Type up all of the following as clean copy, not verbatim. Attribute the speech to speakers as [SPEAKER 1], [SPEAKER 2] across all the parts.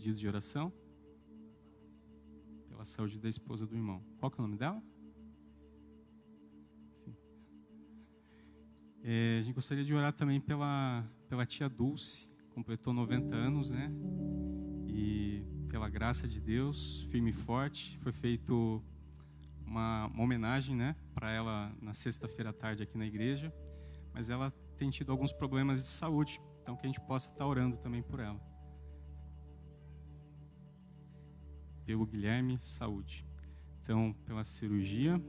[SPEAKER 1] pedidos de oração? Pela saúde da esposa do irmão. Qual que é o nome dela? Sim. A gente gostaria de orar também pela tia Dulce, completou 90 anos, né? E pela graça de Deus, firme e forte, foi feito uma homenagem, né, para ela na sexta-feira à tarde aqui na igreja, mas ela tem tido alguns problemas de saúde, então que a gente possa estar orando também por ela. Pelo Guilherme, saúde. Então, pela cirurgia,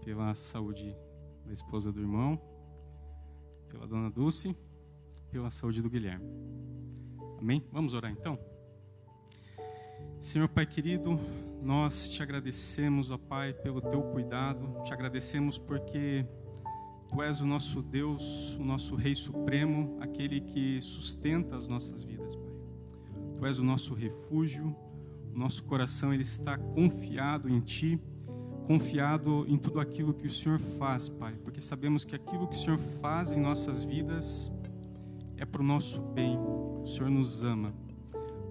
[SPEAKER 1] pela saúde da esposa do irmão, pela dona Dulce, pela saúde do Guilherme. Amém? Vamos orar então? Senhor Pai querido, nós te agradecemos, ó Pai, pelo teu cuidado, te agradecemos porque tu és o nosso Deus, o nosso Rei Supremo, aquele que sustenta as nossas vidas, Pai. Tu és o nosso refúgio, o nosso coração ele está confiado em Ti, confiado em tudo aquilo que o Senhor faz, Pai, porque sabemos que aquilo que o Senhor faz em nossas vidas é para o nosso bem, o Senhor nos ama.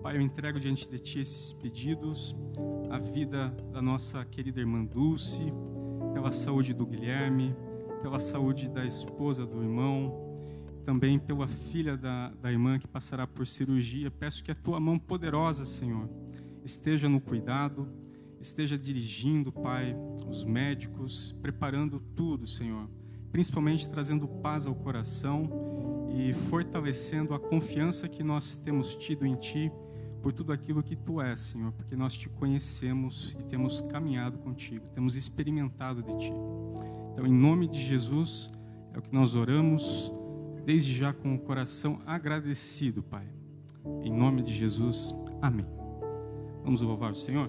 [SPEAKER 1] Pai, eu entrego diante de Ti esses pedidos, a vida da nossa querida irmã Dulce, pela saúde do Guilherme, pela saúde da esposa do irmão, também pela filha da irmã que passará por cirurgia. Peço que a Tua mão poderosa, Senhor, esteja no cuidado, esteja dirigindo, Pai, os médicos, preparando tudo, Senhor, principalmente trazendo paz ao coração e fortalecendo a confiança que nós temos tido em Ti, por tudo aquilo que Tu és, Senhor, porque nós Te conhecemos e temos caminhado contigo, temos experimentado de Ti. Então, em nome de Jesus, é o que nós oramos, desde já com o coração agradecido, Pai. Em nome de Jesus, amém. Vamos louvar o Senhor?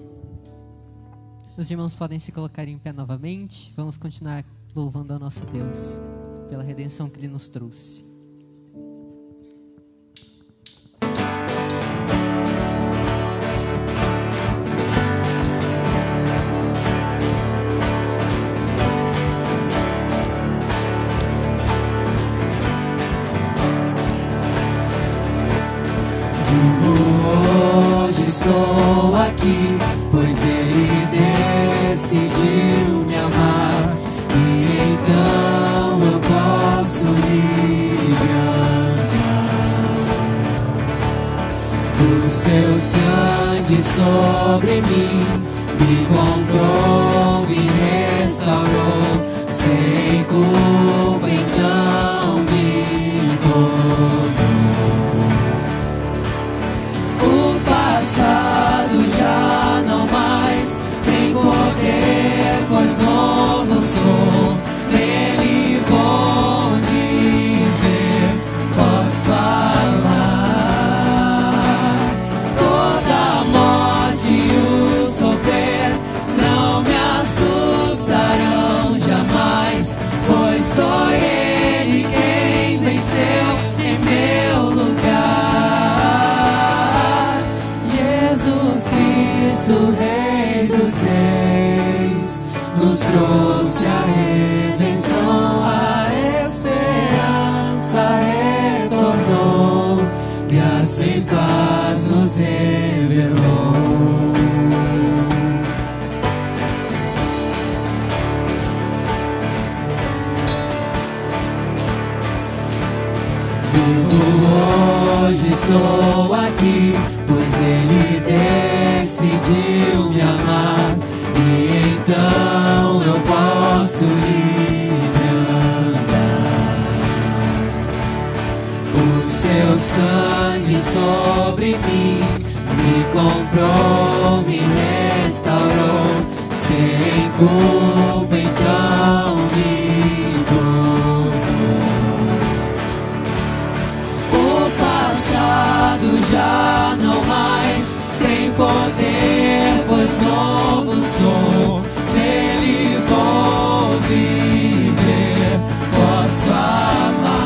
[SPEAKER 2] Os irmãos podem se colocar em pé novamente. Vamos continuar louvando ao nosso Deus pela redenção que Ele nos trouxe.
[SPEAKER 3] Hoje estou aqui, pois Ele decidiu me amar, e então eu posso livre andar. O seu sangue sobre mim me comprou, me restaurou, sem culpa então me tornou. O passado já não mais tem poder, pois novo sou, nele vou viver, posso amar. Toda morte e o sofrer não me assustarão jamais, pois sou Ele quem venceu em meu lugar. Jesus Cristo, Rei dos Reis, nos trouxe a redenção, a esperança retornou, graça e paz nos revelou. Vivo hoje, estou aqui, pois Ele decidiu me amar, e então eu posso livre andar. O seu sangue sobre mim me comprou, me restaurou, sem culpa então me tornou. O passado já não mais tem poder, pois novo sou, nele vou viver, posso amar.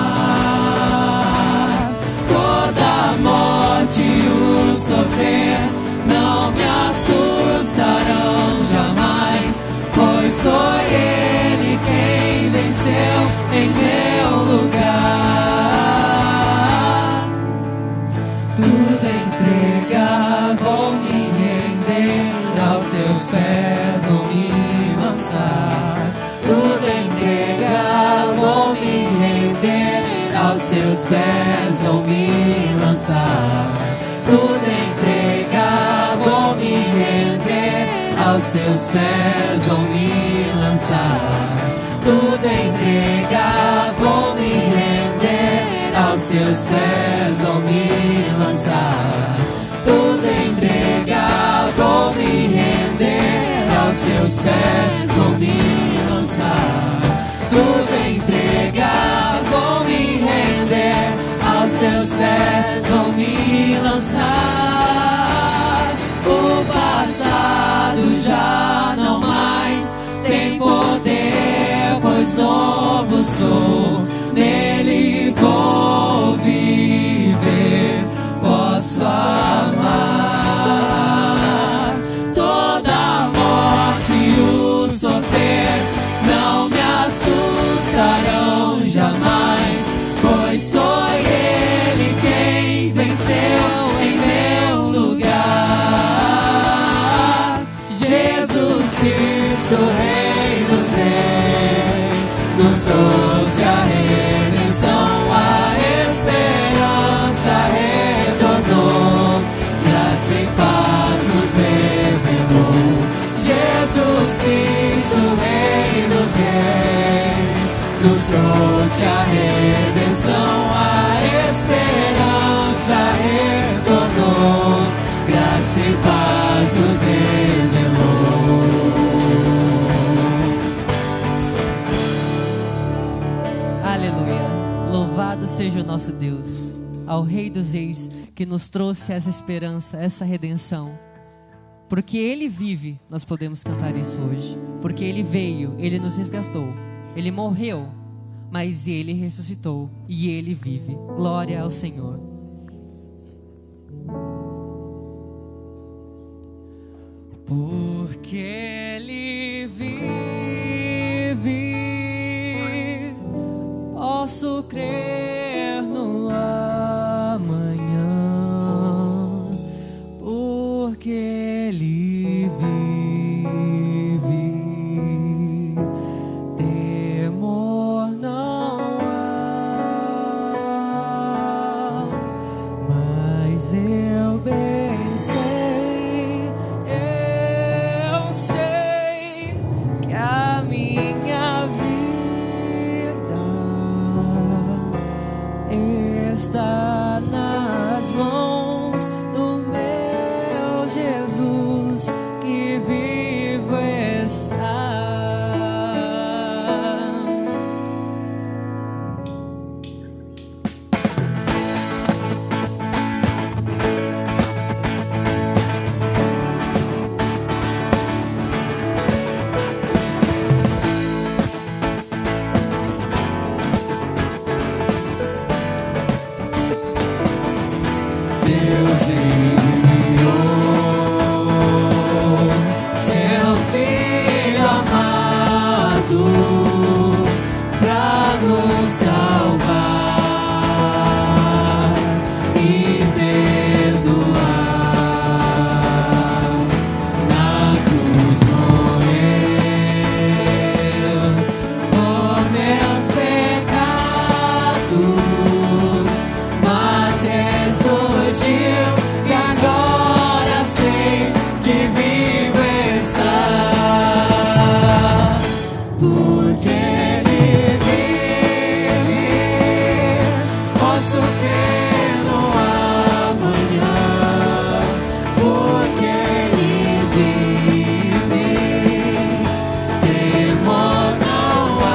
[SPEAKER 3] Toda morte e o sofrer não me assustarão jamais, pois sou Ele quem venceu em meu lugar. Tudo em entregar, vou me render aos seus pés, vou me lançar. Tudo entregar, vou me render aos seus pés, vou me lançar. Tudo entregar, vou me render aos teus pés, vou me lançar. Tudo entregar, vou me render aos teus pés, vou me lançar. Tudo entregar, vou me render aos teus pés, vou me lançar. Tudo entregar, vou me render aos teus pés, vou me lançar. O passado já não mais tem poder, pois novo sou, nele vou viver, posso amar. Toda a morte e o sofrer não me assustarão jamais, pois sou ele quem venceu em meu lugar. Jesus Cristo, Rei dos Reis, nos trouxe a redenção, a esperança retornou, graça e paz nos revelou. Jesus Cristo, Rei dos Reis, nos trouxe a redenção, a esperança retornou, graça e paz nos revelou.
[SPEAKER 2] Aleluia. Louvado seja o nosso Deus, ao Rei dos Reis, que nos trouxe essa esperança, essa redenção. Porque Ele vive, nós podemos cantar isso hoje. Porque Ele veio, Ele nos resgatou. Ele morreu, mas Ele ressuscitou e Ele vive. Glória ao Senhor.
[SPEAKER 3] Porque Ele vive, posso crer no amanhã. Porque Ele vive, temor não há, mas eu bem sei, eu sei que a minha vida está nas mãos do meu Jesus, que vivo está. Deus enviou seu Filho amado pra nos salvar e perdoar. Na cruz morreu por meus pecados, mas ressurgiu e agora sei que vivo está. Porque Ele vive, posso crer no amanhã. Porque Ele vive, temor não há,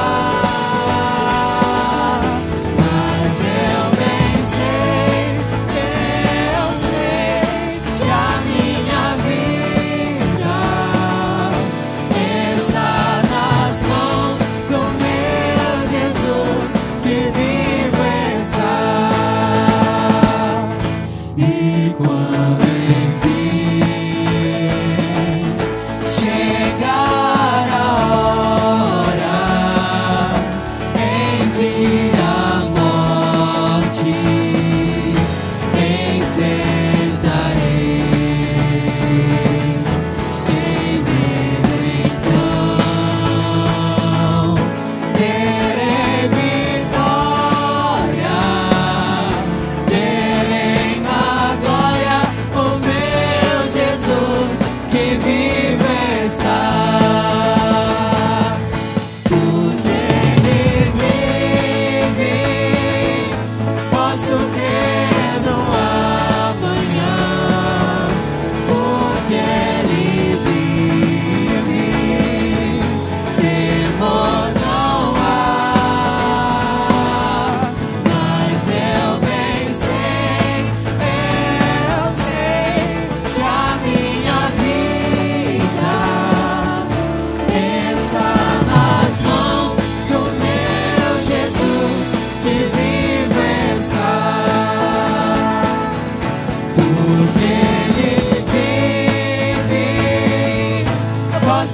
[SPEAKER 3] mas eu bem sei, eu sei que a minha vida está nas mãos do meu Jesus, que vivo está. E quando enfim chegar a hora em que a morte enfrentarei,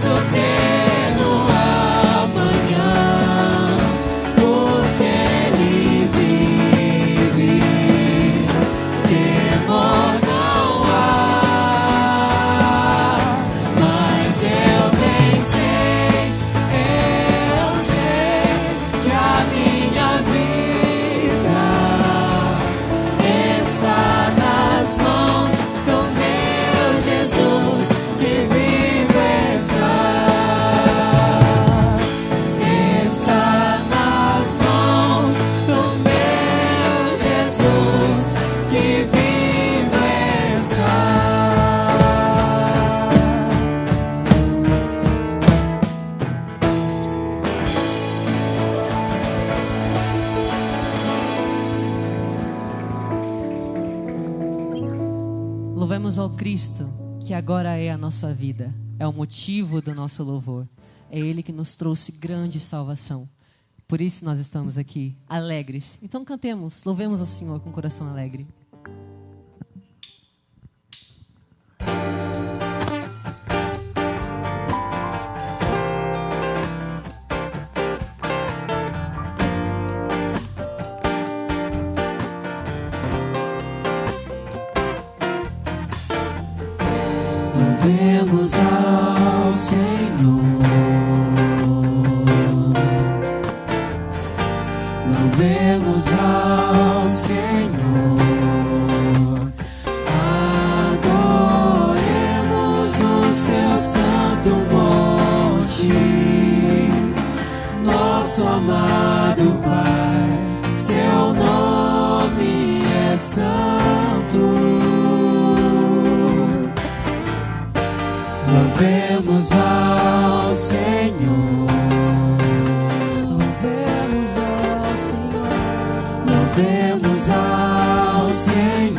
[SPEAKER 3] posso crer no amanhã, porque Ele vive. Temor não há, mas eu bem sei que a minha vida está nas mãos do meu Jesus, que vive está. Está nas mãos do meu Jesus, que vive está.
[SPEAKER 2] Louvemos ao Cristo, que agora é a nossa vida, é o motivo do nosso louvor. É Ele que nos trouxe grande salvação. Por isso nós estamos aqui, alegres. Então cantemos, louvemos ao Senhor com o coração alegre.
[SPEAKER 3] Louvemos ao Senhor, louvemos ao Senhor, adoremos no seu santo monte, nosso amado Pai, seu nome é santo. Louvemos ao Senhor, louvemos ao Senhor, louvemos ao Senhor,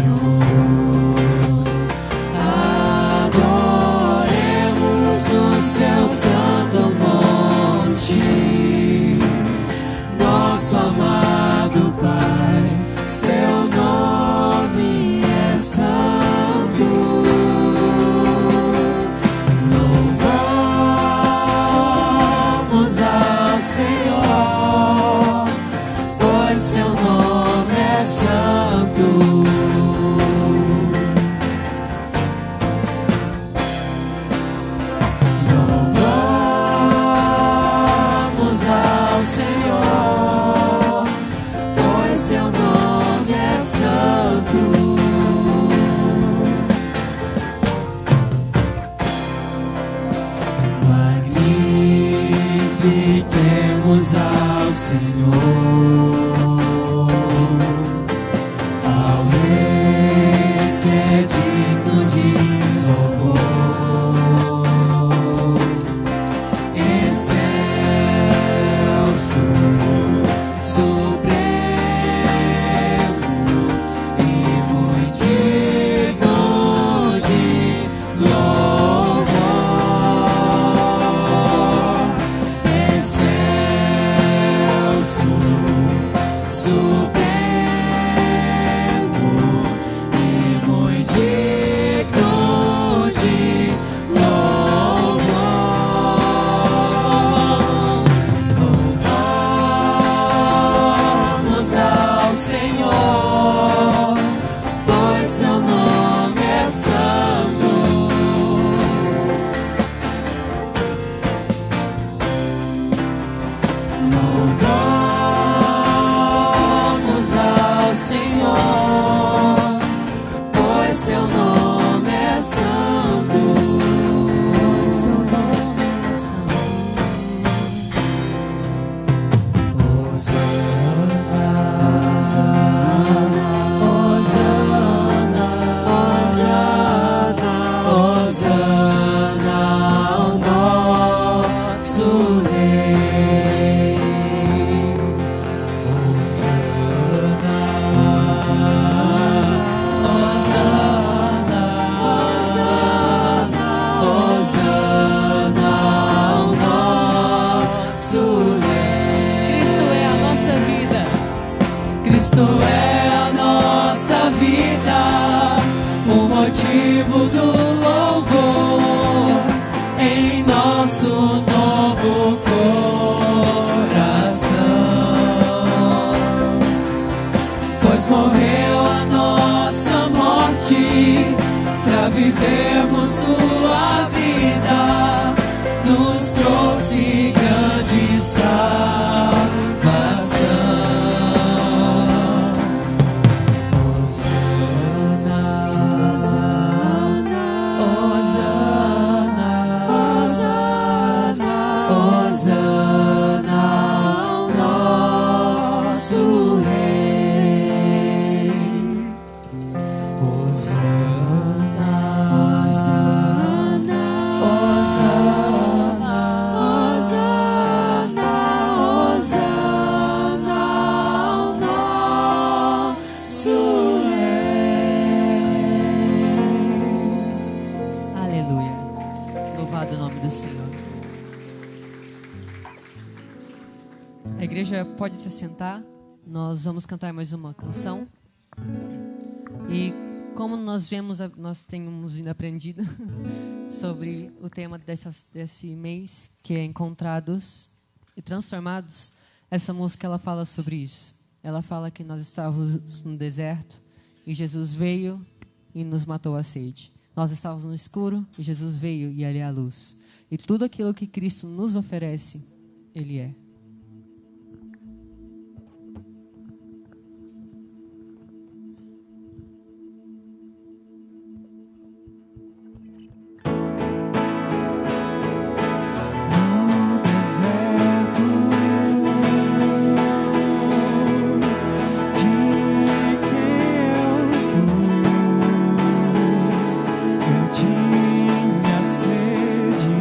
[SPEAKER 3] adoremos no seu santo monte, nosso amado Pai, seu nome é santo. Senhor, pois seu nome é santo. Louvamos ao Senhor, pois seu nome é santo. Magnifiquemos ao Senhor, ao Rei que é digno de louvor, excelso, supremo e muito digno de louvor. Supremo e muito digno de louvor. Louvamos ao Senhor, pois seu nome é santo. Louvamos ao Senhor, pois seu nome é santo. Seu nome é santo. Hosana, Hosana, Hosana, Hosana, ao nosso Rei. Cristo é a nossa vida, o motivo do louvor em nosso vivemos sua vida, nos trouxe grande salvação. Hosana, Hosana, Hosana, Hosana, ao nosso Rei. Hosana, Hosana, Hosana, Hosana, Hosana, ao nosso Rei.
[SPEAKER 2] Aleluia. Louvado o nome do Senhor. A igreja pode se assentar. Nós vamos cantar mais uma canção. E como nós temos ainda aprendido sobre o tema desse mês, que é Encontrados e Transformados, essa música ela fala sobre isso. Ela fala que nós estávamos no deserto e Jesus veio e nos matou a sede. Nós estávamos no escuro e Jesus veio e ali é a luz. E tudo aquilo que Cristo nos oferece, Ele é.
[SPEAKER 3] No deserto de quem eu fui, eu tinha sede.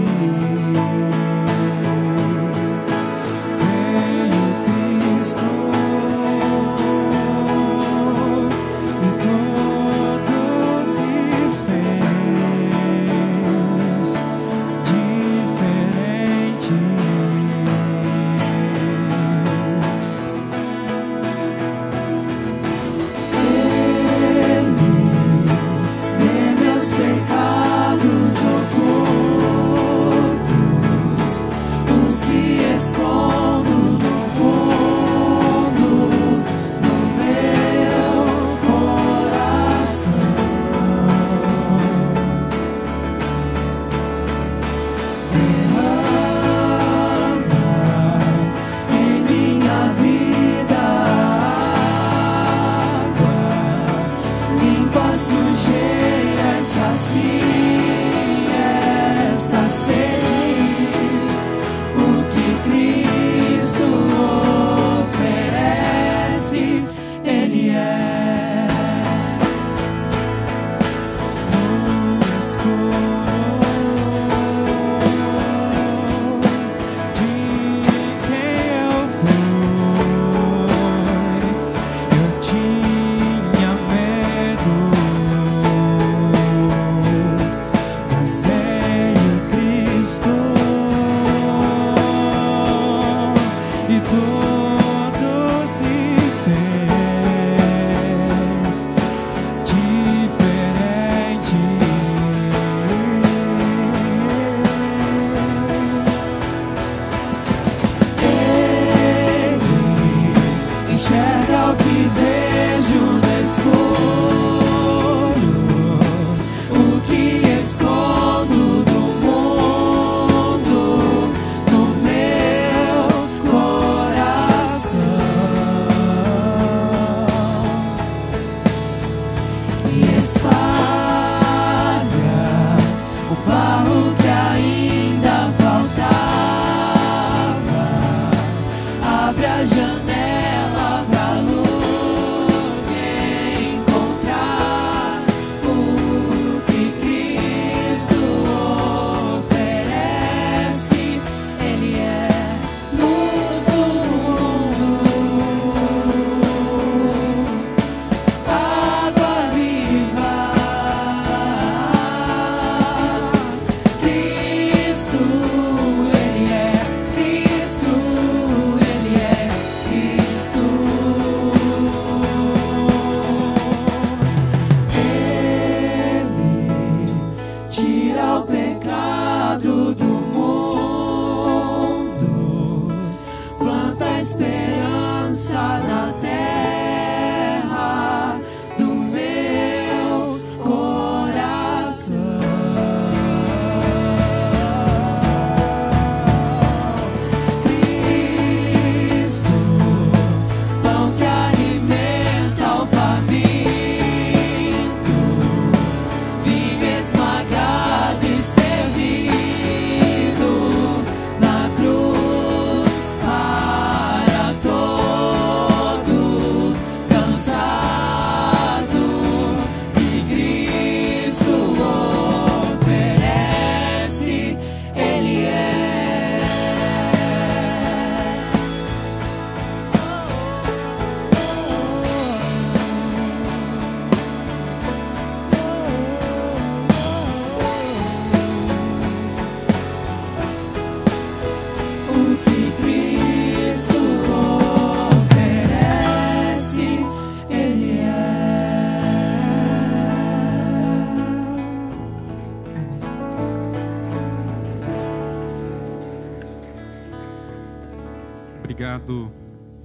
[SPEAKER 1] Obrigado,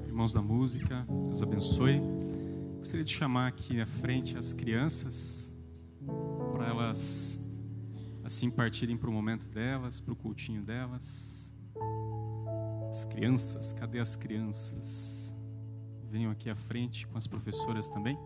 [SPEAKER 1] irmãos da música, Deus abençoe. Gostaria de chamar aqui à frente as crianças, para elas assim partirem para o momento delas, para o cultinho delas. As crianças, cadê as crianças? Venham aqui à frente com as professoras também.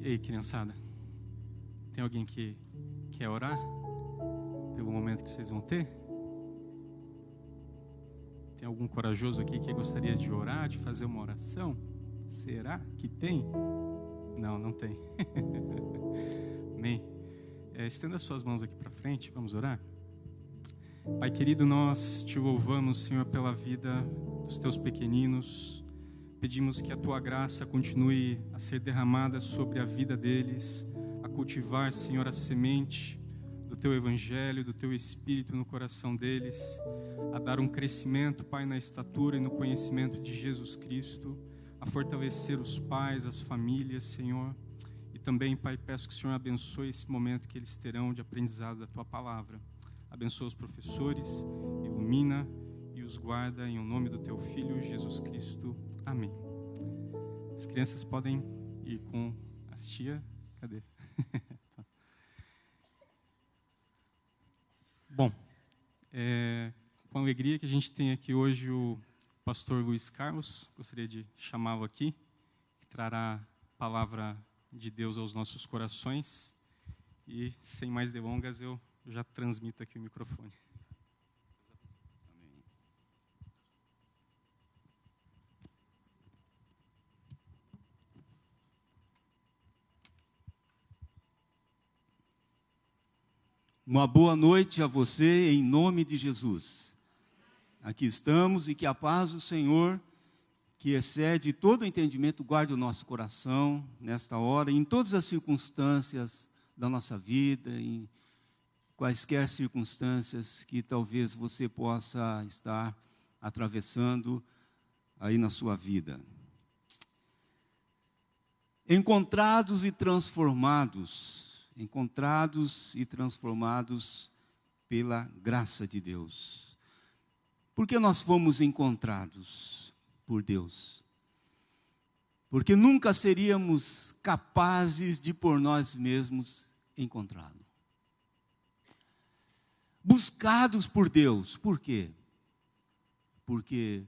[SPEAKER 1] E aí, criançada? Tem alguém que quer orar pelo momento que vocês vão ter? Tem algum corajoso aqui que gostaria de orar, de fazer uma oração? Será que tem? Não, não tem. Amém. Estenda as suas mãos aqui para frente, vamos orar? Pai querido, nós te louvamos, Senhor, pela vida dos teus pequeninos. Pedimos que a tua graça continue a ser derramada sobre a vida deles, a cultivar, Senhor, a semente do teu evangelho, do teu espírito no coração deles, a dar um crescimento, Pai, na estatura e no conhecimento de Jesus Cristo, a fortalecer os pais, as famílias, Senhor. E também, Pai, peço que o Senhor abençoe esse momento que eles terão de aprendizado da tua palavra. Abençoa os professores, ilumina e os guarda em nome do teu Filho, Jesus Cristo. Amém. As crianças podem ir com as tia. Cadê? Bom, com alegria que a gente tem aqui hoje o pastor Luiz Carlos. Gostaria de chamá-lo aqui, que trará a palavra de Deus aos nossos corações. E, sem mais delongas, eu já transmito aqui o microfone.
[SPEAKER 4] Uma boa noite a você, em nome de Jesus. Aqui estamos e que a paz do Senhor, que excede todo entendimento, guarde o nosso coração nesta hora, em todas as circunstâncias da nossa vida, em quaisquer circunstâncias que talvez você possa estar atravessando aí na sua vida. Encontrados e transformados pela graça de Deus. Por que nós fomos encontrados por Deus? Porque nunca seríamos capazes de por nós mesmos encontrá-lo. Buscados por Deus, por quê? Porque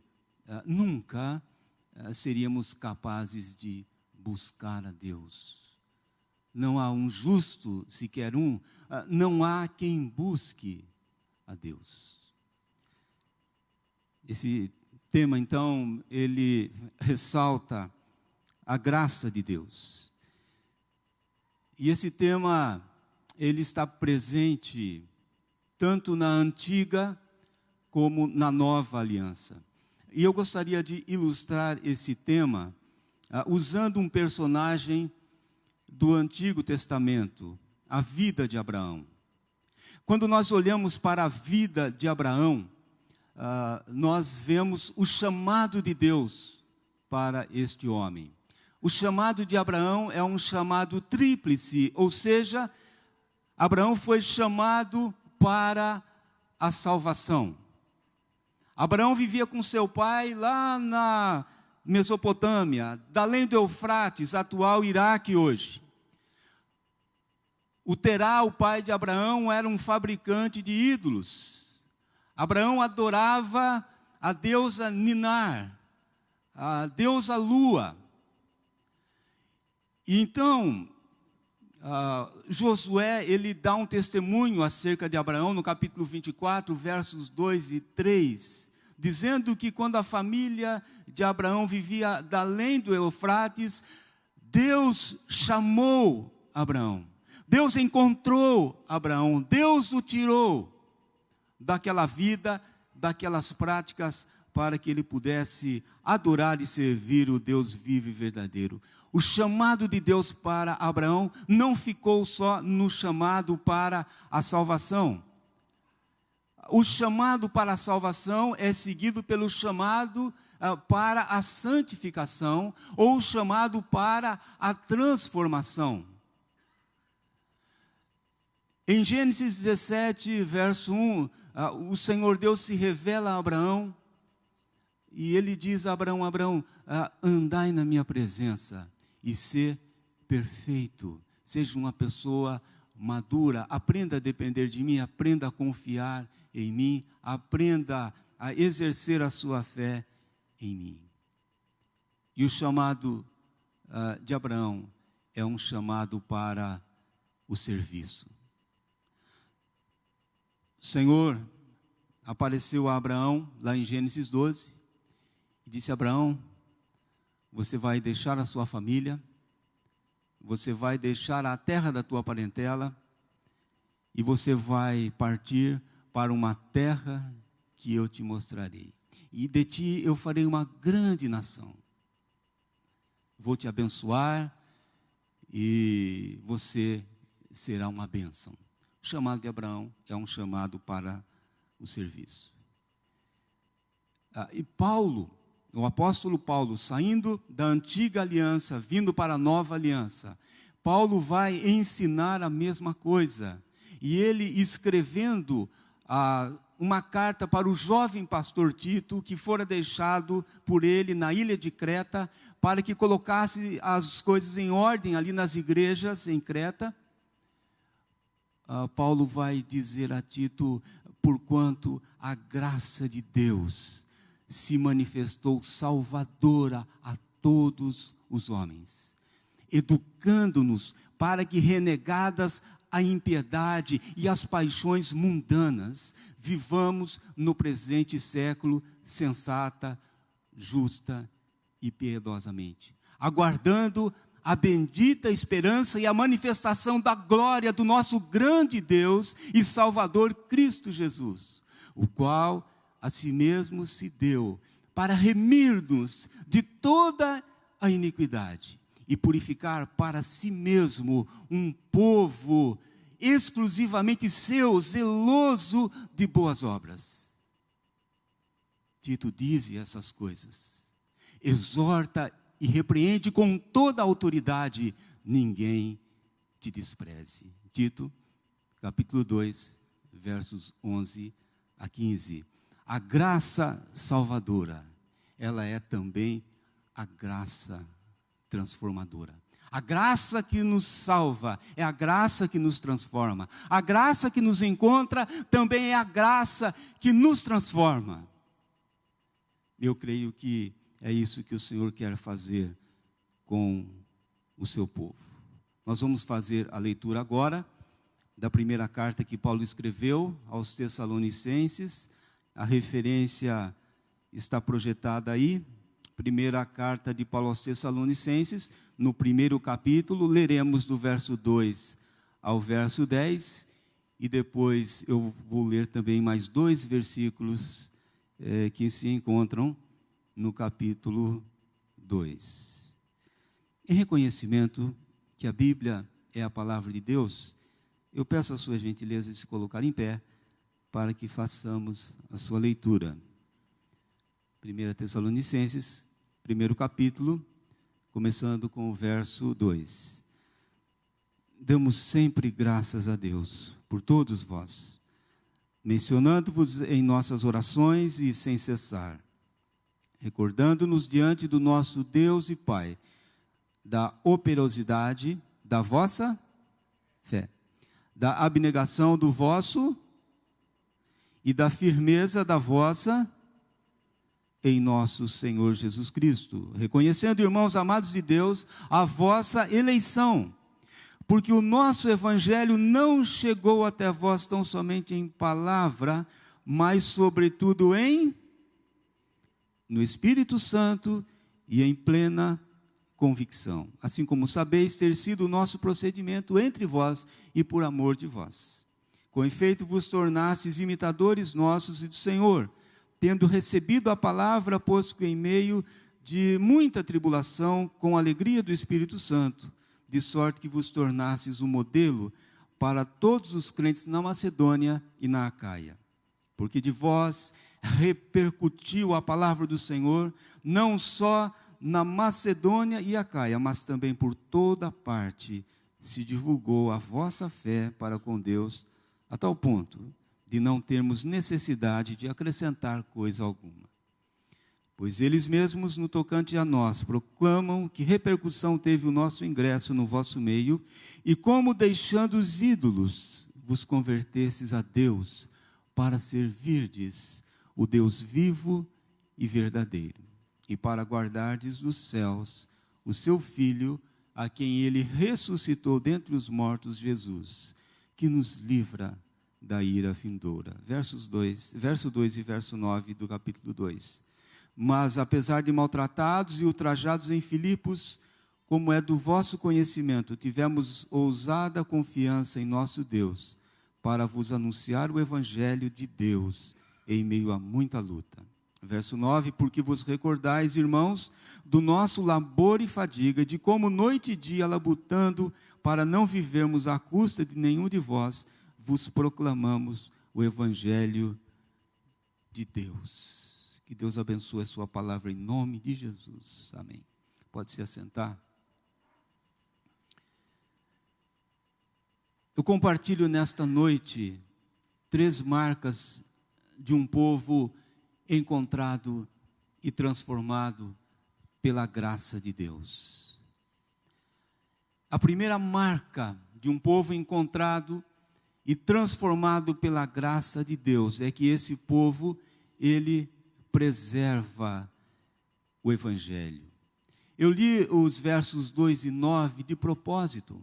[SPEAKER 4] nunca seríamos capazes de buscar a Deus. Não há um justo, sequer um, não há quem busque a Deus. Esse tema, então, ele ressalta a graça de Deus. E esse tema, ele está presente tanto na antiga como na nova aliança. E eu gostaria de ilustrar esse tema usando um personagem do Antigo Testamento, a vida de Abraão. Quando nós olhamos para a vida de Abraão, nós vemos o chamado de Deus para este homem. O chamado de Abraão é um chamado tríplice, ou seja, Abraão foi chamado para a salvação. Abraão vivia com seu pai lá na Mesopotâmia, da além do Eufrates, atual Iraque hoje. O Terá, o pai de Abraão, era um fabricante de ídolos. Abraão adorava a deusa Ninar, a deusa Lua. E então, Josué, ele dá um testemunho acerca de Abraão, no capítulo 24, versos 2 e 3, dizendo que quando a família de Abraão vivia da além do Eufrates, Deus chamou Abraão. Deus encontrou Abraão, Deus o tirou daquela vida, daquelas práticas, para que ele pudesse adorar e servir o Deus vivo e verdadeiro. O chamado de Deus para Abraão não ficou só no chamado para a salvação. O chamado para a salvação é seguido pelo chamado para a santificação ou o chamado para a transformação. Em Gênesis 17, verso 1, o Senhor Deus se revela a Abraão e ele diz a Abraão: Abraão, andai na minha presença e ser perfeito, seja uma pessoa madura, aprenda a depender de mim, aprenda a confiar em mim, aprenda a exercer a sua fé em mim. E o chamado de Abraão é um chamado para o serviço. O Senhor apareceu a Abraão lá em Gênesis 12 e disse: Abraão, você vai deixar a sua família, você vai deixar a terra da tua parentela e você vai partir para uma terra que eu te mostrarei. E de ti eu farei uma grande nação. Vou te abençoar e você será uma bênção. O chamado de Abraão é um chamado para o serviço. E Paulo, o apóstolo Paulo, saindo da antiga aliança, vindo para a nova aliança, Paulo vai ensinar a mesma coisa. E ele escrevendo uma carta para o jovem pastor Tito, que fora deixado por ele na ilha de Creta, para que colocasse as coisas em ordem ali nas igrejas em Creta. Paulo vai dizer a Tito: porquanto a graça de Deus se manifestou salvadora a todos os homens, educando-nos para que, renegadas a impiedade e as paixões mundanas, vivamos no presente século sensata, justa e piedosamente, aguardando a bendita esperança e a manifestação da glória do nosso grande Deus e Salvador Cristo Jesus, o qual a si mesmo se deu para remir-nos de toda a iniquidade e purificar para si mesmo um povo exclusivamente seu, zeloso de boas obras. Tito diz essas coisas, exorta e repreende com toda a autoridade, ninguém te despreze. Tito, capítulo 2, versos 11 a 15. A graça salvadora, ela é também a graça transformadora. A graça que nos salva é a graça que nos transforma. A graça que nos encontra também é a graça que nos transforma. Eu creio que é isso que o Senhor quer fazer com o seu povo. Nós vamos fazer a leitura agora da primeira carta que Paulo escreveu aos Tessalonicenses. A referência está projetada aí. Primeira carta de Paulo aos Tessalonicenses, no primeiro capítulo, leremos do verso 2 ao verso 10, e depois eu vou ler também mais 2 versículos que se encontram no capítulo 2. Em reconhecimento que a Bíblia é a palavra de Deus, eu peço a sua gentileza de se colocar em pé, para que façamos a sua leitura. 1 Tessalonicenses, primeiro capítulo, começando com o verso 2. Damos sempre graças a Deus por todos vós, mencionando-vos em nossas orações e sem cessar, recordando-nos diante do nosso Deus e Pai, da operosidade da vossa fé, da abnegação do vosso e da firmeza da vossa em nosso Senhor Jesus Cristo, reconhecendo, irmãos amados de Deus, a vossa eleição, porque o nosso evangelho não chegou até vós tão somente em palavra, mas sobretudo no Espírito Santo e em plena convicção, assim como sabeis ter sido o nosso procedimento entre vós e por amor de vós. Com efeito vos tornastes imitadores nossos e do Senhor, tendo recebido a palavra, posto em meio de muita tribulação, com alegria do Espírito Santo, de sorte que vos tornastes um modelo para todos os crentes na Macedônia e na Acaia. Porque de vós repercutiu a palavra do Senhor, não só na Macedônia e Acaia, mas também por toda parte se divulgou a vossa fé para com Deus, a tal ponto de não termos necessidade de acrescentar coisa alguma. Pois eles mesmos, no tocante a nós, proclamam que repercussão teve o nosso ingresso no vosso meio, e como deixando os ídolos, vos convertesses a Deus, para servirdes o Deus vivo e verdadeiro, e para guardardes dos céus o seu Filho, a quem ele ressuscitou dentre os mortos, Jesus, que nos livra da ira vindoura. Verso 2 e verso 9 do capítulo 2. Mas, apesar de maltratados e ultrajados em Filipos, como é do vosso conhecimento, tivemos ousada confiança em nosso Deus, para vos anunciar o Evangelho de Deus, em meio a muita luta. Verso 9, porque vos recordais, irmãos, do nosso labor e fadiga, de como noite e dia labutando, para não vivermos à custa de nenhum de vós, vos proclamamos o Evangelho de Deus. Que Deus abençoe a sua palavra em nome de Jesus. Amém. Pode se assentar. Eu compartilho nesta noite 3 marcas de um povo encontrado e transformado pela graça de Deus. A primeira marca de um povo encontrado e transformado pela graça de Deus é que esse povo, ele preserva o Evangelho. Eu li os versos 2 e 9 de propósito.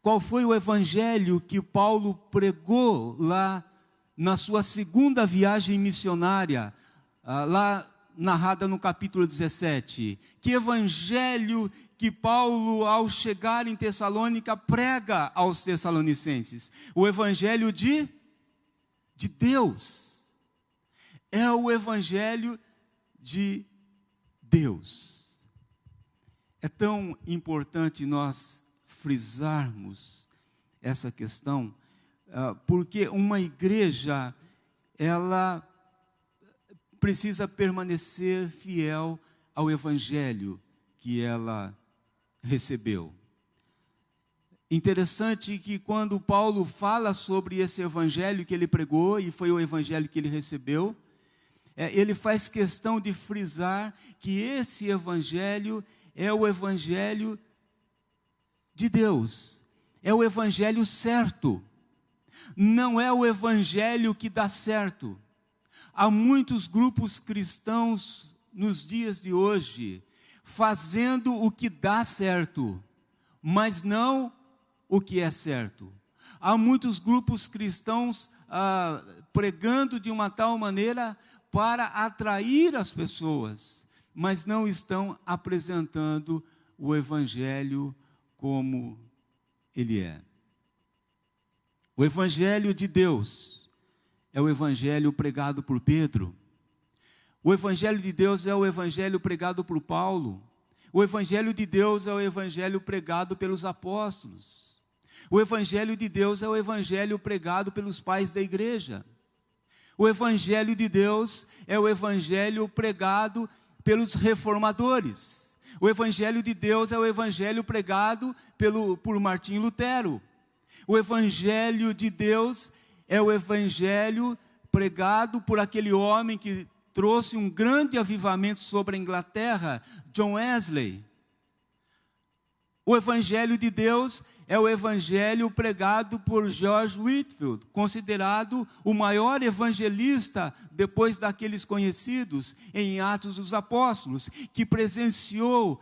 [SPEAKER 4] Qual foi o Evangelho que Paulo pregou lá na sua segunda viagem missionária, lá narrada no capítulo 17? Que evangelho que Paulo, ao chegar em Tessalônica, prega aos tessalonicenses? O evangelho de Deus. É o evangelho de Deus. É tão importante nós frisarmos essa questão, porque uma igreja, ela precisa permanecer fiel ao evangelho que ela recebeu. Interessante que quando Paulo fala sobre esse evangelho que ele pregou, e foi o evangelho que ele recebeu, ele faz questão de frisar que esse evangelho é o evangelho de Deus, é o evangelho certo, não é o evangelho que dá certo. Há muitos grupos cristãos nos dias de hoje fazendo o que dá certo, mas não o que é certo. Há muitos grupos cristãos pregando de uma tal maneira para atrair as pessoas, mas não estão apresentando o evangelho como ele é. O evangelho de Deus é o evangelho pregado por Pedro. O evangelho de Deus é o evangelho pregado por Paulo. O evangelho de Deus é o evangelho pregado pelos apóstolos. O evangelho de Deus é o evangelho pregado pelos pais da igreja. O evangelho de Deus é o evangelho pregado pelos reformadores. O evangelho de Deus é o evangelho pregado por Martim Lutero. O evangelho de Deus é o evangelho pregado por aquele homem que trouxe um grande avivamento sobre a Inglaterra, John Wesley. O evangelho de Deus é o evangelho pregado por George Whitefield, considerado o maior evangelista depois daqueles conhecidos em Atos dos Apóstolos, que presenciou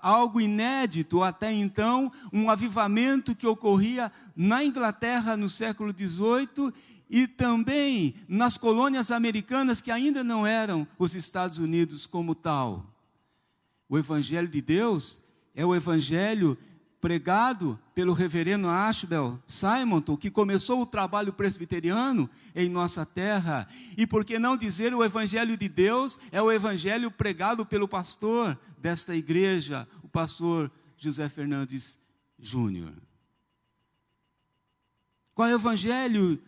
[SPEAKER 4] algo inédito até então, um avivamento que ocorria na Inglaterra no século XVIII e também nas colônias americanas que ainda não eram os Estados Unidos como tal. O evangelho de Deus é o evangelho pregado pelo reverendo Ashbel Simonton, que começou o trabalho presbiteriano em nossa terra. E por que não dizer o evangelho de Deus é o evangelho pregado pelo pastor desta igreja, o pastor José Fernandes Júnior. Qual é o evangelho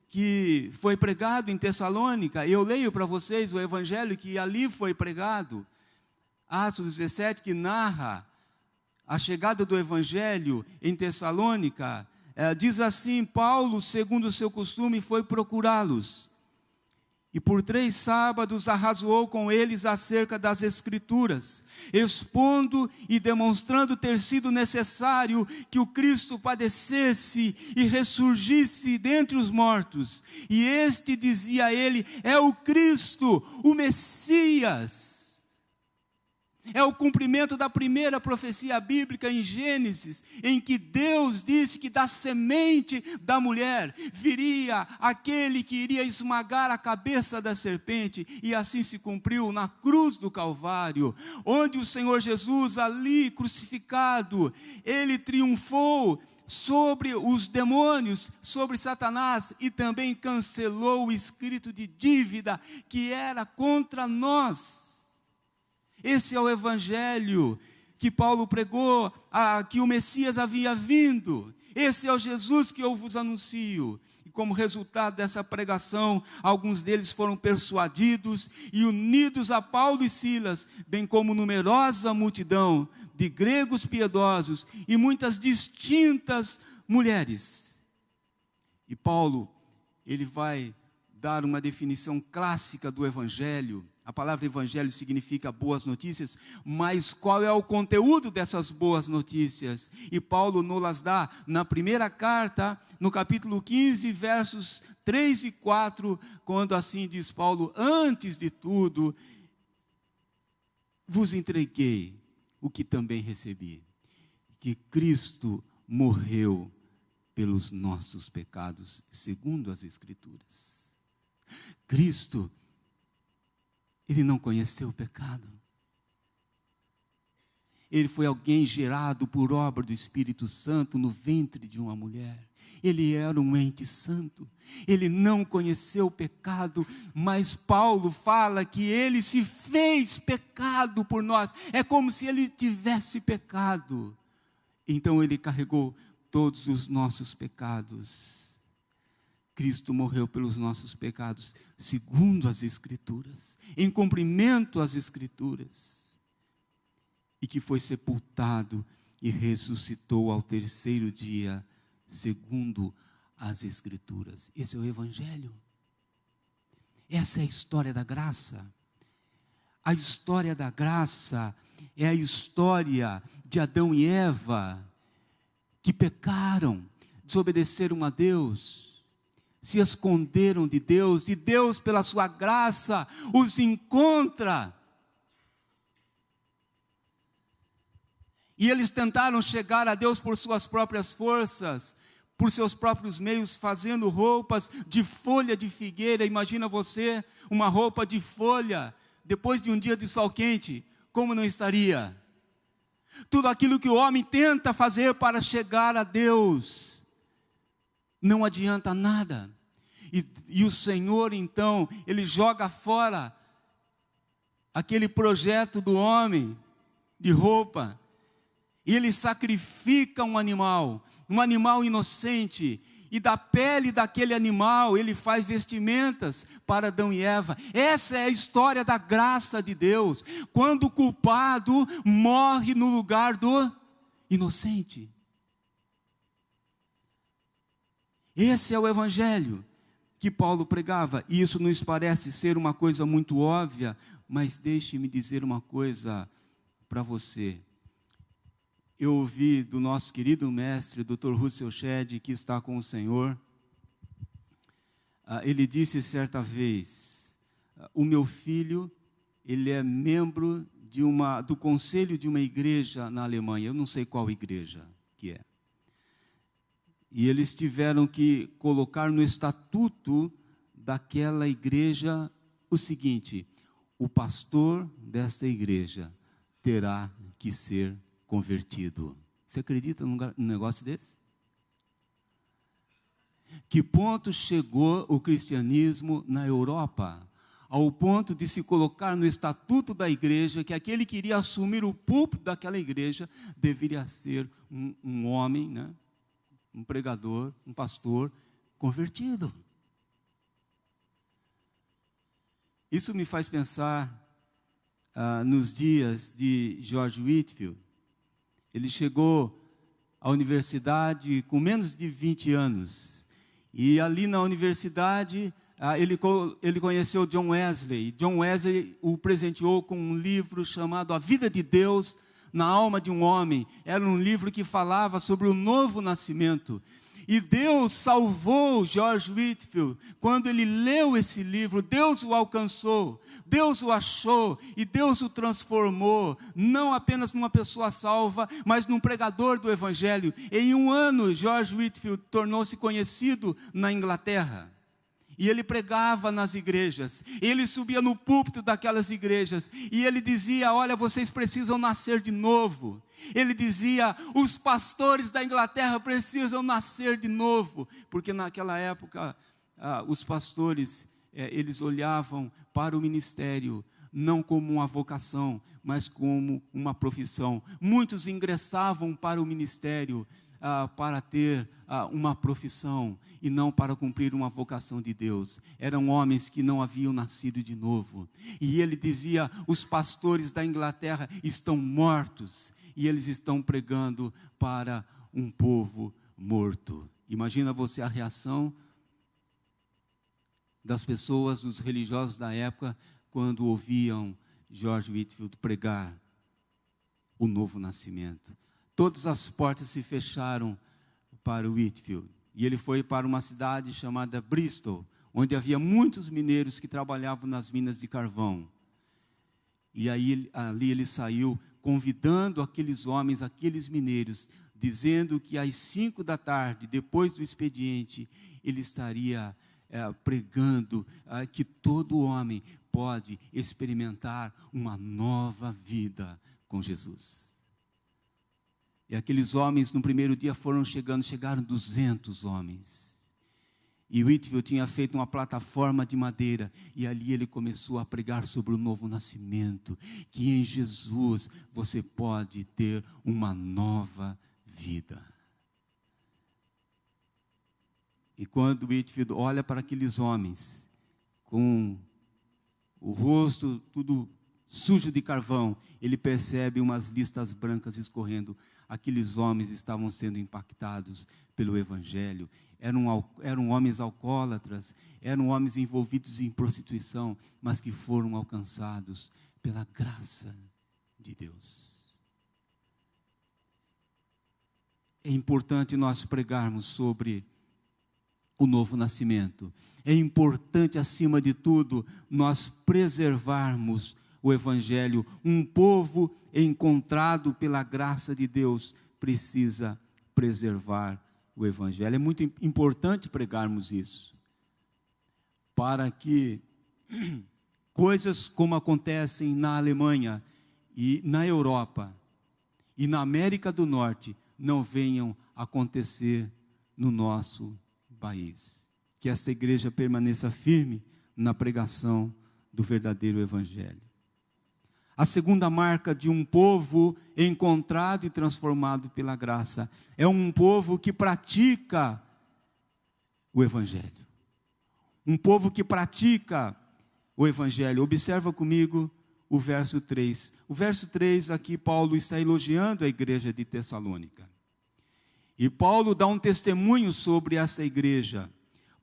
[SPEAKER 4] que foi pregado em Tessalônica. Eu leio para vocês o evangelho que ali foi pregado. Atos 17, que narra a chegada do evangelho em Tessalônica. Diz assim: Paulo, segundo o seu costume, foi procurá-los. E por 3 sábados arrazoou com eles acerca das Escrituras, expondo e demonstrando ter sido necessário que o Cristo padecesse e ressurgisse dentre os mortos. E este, dizia a ele, é o Cristo, o Messias. É o cumprimento da primeira profecia bíblica em Gênesis, em que Deus disse que da semente da mulher viria aquele que iria esmagar a cabeça da serpente, e assim se cumpriu na cruz do Calvário, onde o Senhor Jesus, ali crucificado, ele triunfou sobre os demônios, sobre Satanás, e também cancelou o espírito de dívida que era contra nós. Esse é o evangelho que Paulo pregou, que o Messias havia vindo. Esse é o Jesus que eu vos anuncio. E como resultado dessa pregação, alguns deles foram persuadidos e unidos a Paulo e Silas, bem como numerosa multidão de gregos piedosos e muitas distintas mulheres. E Paulo, ele vai dar uma definição clássica do evangelho. A palavra evangelho significa boas notícias, mas qual é o conteúdo dessas boas notícias? E Paulo nos dá na primeira carta, no capítulo 15, versos 3 e 4, quando assim diz Paulo: antes de tudo, vos entreguei o que também recebi, que Cristo morreu pelos nossos pecados, segundo as Escrituras. Cristo, ele não conheceu o pecado. Ele foi alguém gerado por obra do Espírito Santo no ventre de uma mulher. Ele era um ente santo. Ele não conheceu o pecado, mas Paulo fala que ele se fez pecado por nós. É como se ele tivesse pecado. Então ele carregou todos os nossos pecados. Cristo morreu pelos nossos pecados, segundo as Escrituras, em cumprimento às Escrituras, e que foi sepultado e ressuscitou ao 3º dia, segundo as Escrituras. Esse é o Evangelho. Essa é a história da graça. A história da graça é a história de Adão e Eva, que pecaram, desobedeceram a Deus, se esconderam de Deus, e Deus, pela sua graça, os encontra. E eles tentaram chegar a Deus por suas próprias forças, por seus próprios meios, fazendo roupas de folha de figueira. Imagina você, uma roupa de folha, depois de um dia de sol quente, como não estaria? Tudo aquilo que o homem tenta fazer para chegar a Deus não adianta nada. E o Senhor, então, ele joga fora aquele projeto do homem de roupa, e ele sacrifica um animal inocente, e da pele daquele animal ele faz vestimentas para Adão e Eva. Essa é a história da graça de Deus, quando o culpado morre no lugar do inocente. Esse é o evangelho que Paulo pregava, e isso nos parece ser uma coisa muito óbvia, mas deixe-me dizer uma coisa para você. Eu ouvi do nosso querido mestre, Dr. Russell Shedd, que está com o Senhor, ele disse certa vez: o meu filho, ele é membro do conselho de uma igreja na Alemanha, eu não sei qual igreja que é. E eles tiveram que colocar no estatuto daquela igreja o seguinte: o pastor desta igreja terá que ser convertido. Você acredita num negócio desse? Que ponto chegou o cristianismo na Europa? Ao ponto de se colocar no estatuto da igreja que aquele que iria assumir o púlpito daquela igreja deveria ser um homem, né? Um pregador, um pastor convertido. Isso me faz pensar nos dias de George Whitefield. Ele chegou à universidade com menos de 20 anos. E ali na universidade, ele conheceu John Wesley. John Wesley o presenteou com um livro chamado A Vida de Deus na Alma de um Homem. Era um livro que falava sobre o novo nascimento. E Deus salvou George Whitefield. Quando ele leu esse livro, Deus o alcançou, Deus o achou e Deus o transformou, não apenas numa pessoa salva, mas num pregador do Evangelho. Em um ano, George Whitefield tornou-se conhecido na Inglaterra. E ele pregava nas igrejas, ele subia no púlpito daquelas igrejas, e ele dizia: olha, vocês precisam nascer de novo. Ele dizia: os pastores da Inglaterra precisam nascer de novo, porque naquela época, os pastores, eles olhavam para o ministério, não como uma vocação, mas como uma profissão. Muitos ingressavam para o ministério, para ter uma profissão e não para cumprir uma vocação de Deus. Eram homens que não haviam nascido de novo. E ele dizia: os pastores da Inglaterra estão mortos e eles estão pregando para um povo morto. Imagina você a reação das pessoas, dos religiosos da época, quando ouviam George Whitefield pregar o novo nascimento. Todas as portas se fecharam para Whitefield. E ele foi para uma cidade chamada Bristol, onde havia muitos mineiros que trabalhavam nas minas de carvão. E aí, ali ele saiu convidando aqueles homens, aqueles mineiros, dizendo que às 5 da tarde, depois do expediente, ele estaria pregando que todo homem pode experimentar uma nova vida com Jesus. E aqueles homens, no primeiro dia, chegaram 200 homens. E Whitefield tinha feito uma plataforma de madeira, e ali ele começou a pregar sobre o novo nascimento, que em Jesus você pode ter uma nova vida. E quando Whitefield olha para aqueles homens, com o rosto tudo sujo de carvão, ele percebe umas listas brancas escorrendo. Aqueles homens estavam sendo impactados pelo Evangelho. Eram homens alcoólatras, eram homens envolvidos em prostituição, mas que foram alcançados pela graça de Deus. É importante nós pregarmos sobre o novo nascimento. É importante, acima de tudo, nós preservarmos o Evangelho. Um povo encontrado pela graça de Deus precisa preservar o Evangelho. É muito importante pregarmos isso, para que coisas como acontecem na Alemanha e na Europa e na América do Norte não venham acontecer no nosso país. Que esta igreja permaneça firme na pregação do verdadeiro Evangelho. A segunda marca de um povo encontrado e transformado pela graça é um povo que pratica o Evangelho. Um povo que pratica o Evangelho. Observa comigo o verso 3. O verso 3 aqui, Paulo está elogiando a igreja de Tessalônica. E Paulo dá um testemunho sobre essa igreja.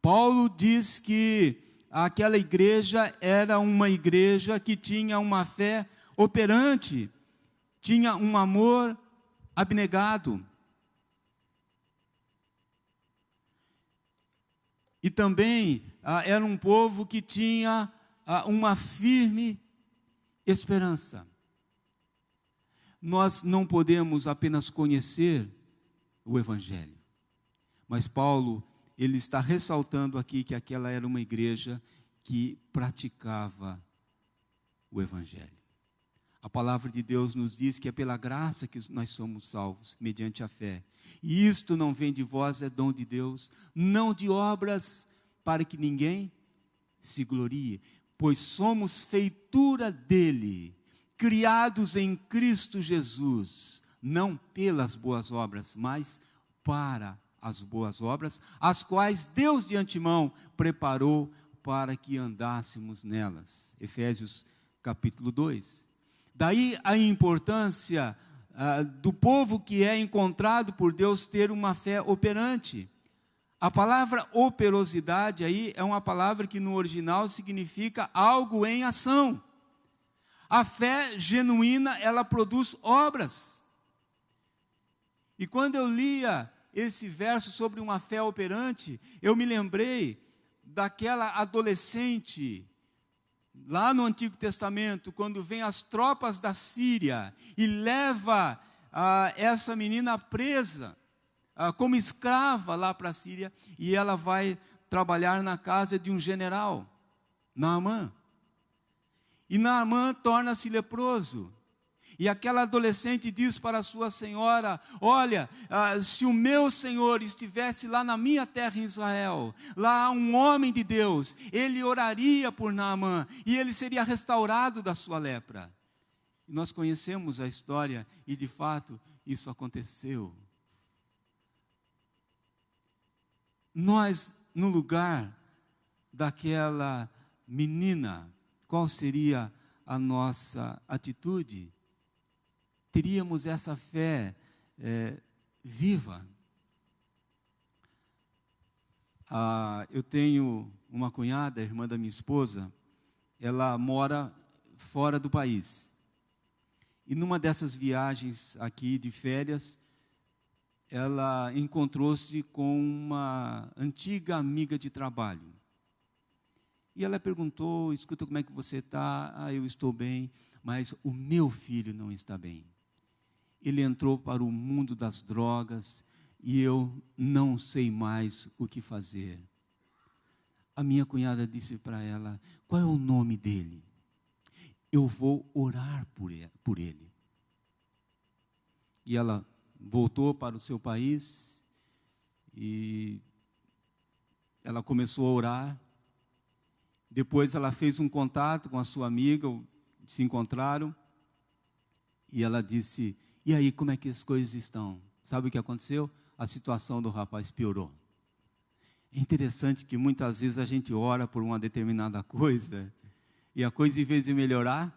[SPEAKER 4] Paulo diz que aquela igreja era uma igreja que tinha uma fé operante, tinha um amor abnegado. E também era um povo que tinha uma firme esperança. Nós não podemos apenas conhecer o Evangelho, mas Paulo, ele está ressaltando aqui que aquela era uma igreja que praticava o Evangelho. A palavra de Deus nos diz que é pela graça que nós somos salvos, mediante a fé. E isto não vem de vós, é dom de Deus, não de obras, para que ninguém se glorie, pois somos feitura dele, criados em Cristo Jesus, não pelas boas obras, mas para as boas obras, as quais Deus de antemão preparou para que andássemos nelas. Efésios capítulo 2. Daí a importância do povo que é encontrado por Deus ter uma fé operante. A palavra operosidade aí é uma palavra que no original significa algo em ação. A fé genuína, ela produz obras. E quando eu lia esse verso sobre uma fé operante, eu me lembrei daquela adolescente lá no Antigo Testamento, quando vem as tropas da Síria e leva essa menina presa como escrava lá para a Síria, e ela vai trabalhar na casa de um general, Naamã. E Naamã torna-se leproso. E aquela adolescente diz para a sua senhora: olha, se o meu senhor estivesse lá na minha terra em Israel, lá há um homem de Deus, ele oraria por Naamã, e ele seria restaurado da sua lepra. E nós conhecemos a história, e de fato, isso aconteceu. Nós, no lugar daquela menina, qual seria a nossa atitude? Teríamos essa fé viva. Eu tenho uma cunhada, irmã da minha esposa, ela mora fora do país. E numa dessas viagens aqui de férias, ela encontrou-se com uma antiga amiga de trabalho. E ela perguntou: escuta, como é que você está? Eu estou bem, mas o meu filho não está bem. Ele entrou para o mundo das drogas e eu não sei mais o que fazer. A minha cunhada disse para ela: qual é o nome dele? Eu vou orar por ele. E ela voltou para o seu país e ela começou a orar. Depois ela fez um contato com a sua amiga, se encontraram, e ela disse: e aí, como é que as coisas estão? Sabe o que aconteceu? A situação do rapaz piorou. É interessante que muitas vezes a gente ora por uma determinada coisa, e a coisa, em vez de melhorar,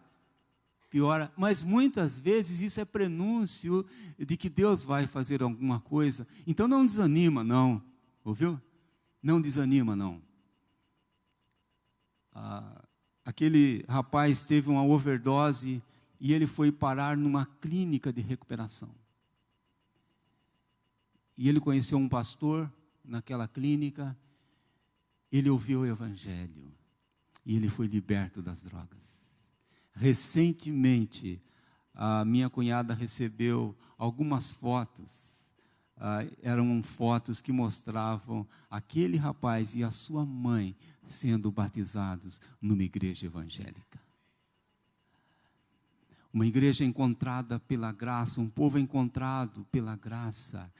[SPEAKER 4] piora. Mas muitas vezes isso é prenúncio de que Deus vai fazer alguma coisa. Então não desanima, não. Ouviu? Não desanima, não. Aquele rapaz teve uma overdose e ele foi parar numa clínica de recuperação. E ele conheceu um pastor naquela clínica, ele ouviu o evangelho e ele foi liberto das drogas. Recentemente, a minha cunhada recebeu algumas fotos, eram fotos que mostravam aquele rapaz e a sua mãe sendo batizados numa igreja evangélica. Uma igreja encontrada pela graça, um povo encontrado pela graça,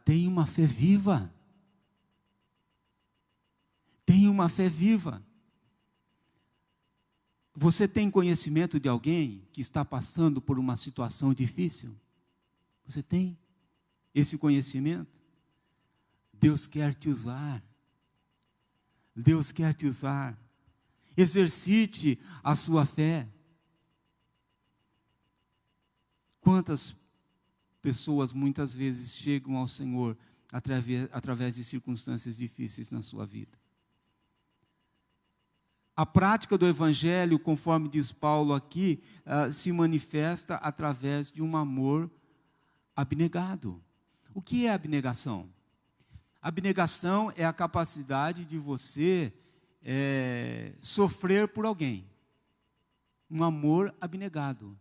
[SPEAKER 4] tem uma fé viva. Tem uma fé viva. Você tem conhecimento de alguém que está passando por uma situação difícil? Você tem esse conhecimento? Deus quer te usar. Deus quer te usar. Exercite a sua fé. Quantas pessoas muitas vezes chegam ao Senhor através de circunstâncias difíceis na sua vida? A prática do Evangelho, conforme diz Paulo aqui, se manifesta através de um amor abnegado. O que é abnegação? Abnegação é a capacidade de você sofrer por alguém. Um amor abnegado.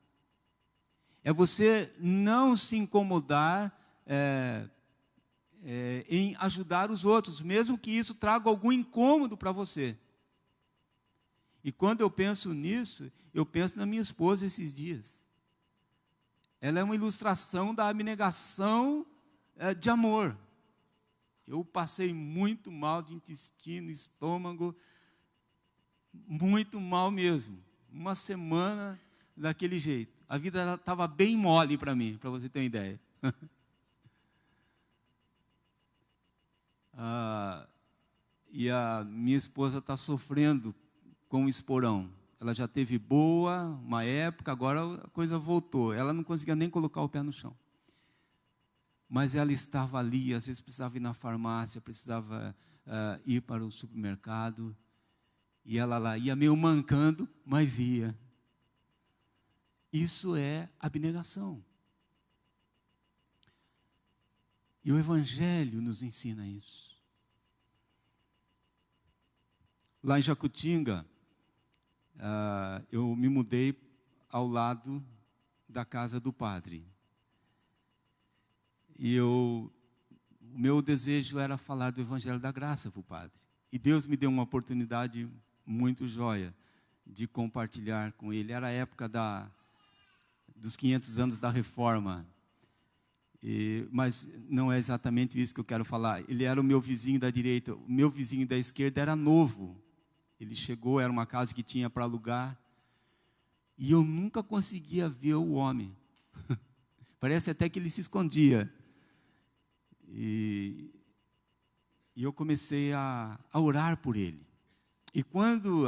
[SPEAKER 4] É você não se incomodar em ajudar os outros, mesmo que isso traga algum incômodo para você. E quando eu penso nisso, eu penso na minha esposa esses dias. Ela é uma ilustração da abnegação de amor. Eu passei muito mal de intestino, estômago, muito mal mesmo. Uma semana daquele jeito. A vida estava bem mole para mim, para você ter uma ideia. E a minha esposa está sofrendo com o esporão. Ela já teve boa uma época, agora a coisa voltou. Ela não conseguia nem colocar o pé no chão. Mas ela estava ali, às vezes precisava ir na farmácia, precisava ir para o supermercado. E ela lá ia meio mancando, mas ia. Isso é abnegação. E o Evangelho nos ensina isso. Lá em Jacutinga, eu me mudei ao lado da casa do padre. E o meu desejo era falar do Evangelho da Graça para o padre. E Deus me deu uma oportunidade muito joia de compartilhar com ele. Era a época dos 500 anos da Reforma. Mas não é exatamente isso que eu quero falar. Ele era o meu vizinho da direita. O meu vizinho da esquerda era novo. Ele chegou, era uma casa que tinha para alugar. E eu nunca conseguia ver o homem. Parece até que ele se escondia. E eu comecei a orar por ele. E quando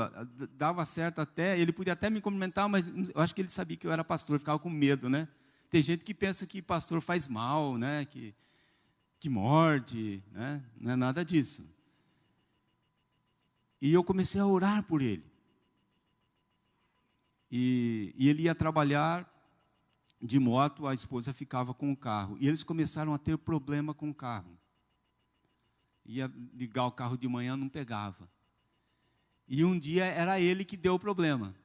[SPEAKER 4] dava certo até, ele podia até me cumprimentar, mas eu acho que ele sabia que eu era pastor, ficava com medo, né? Tem gente que pensa que pastor faz mal, né? Que morde, né? Não é nada disso. E eu comecei a orar por ele. E ele ia trabalhar de moto, a esposa ficava com o carro. E eles começaram a ter problema com o carro. Ia ligar o carro de manhã, não pegava. E um dia era ele que deu o problema.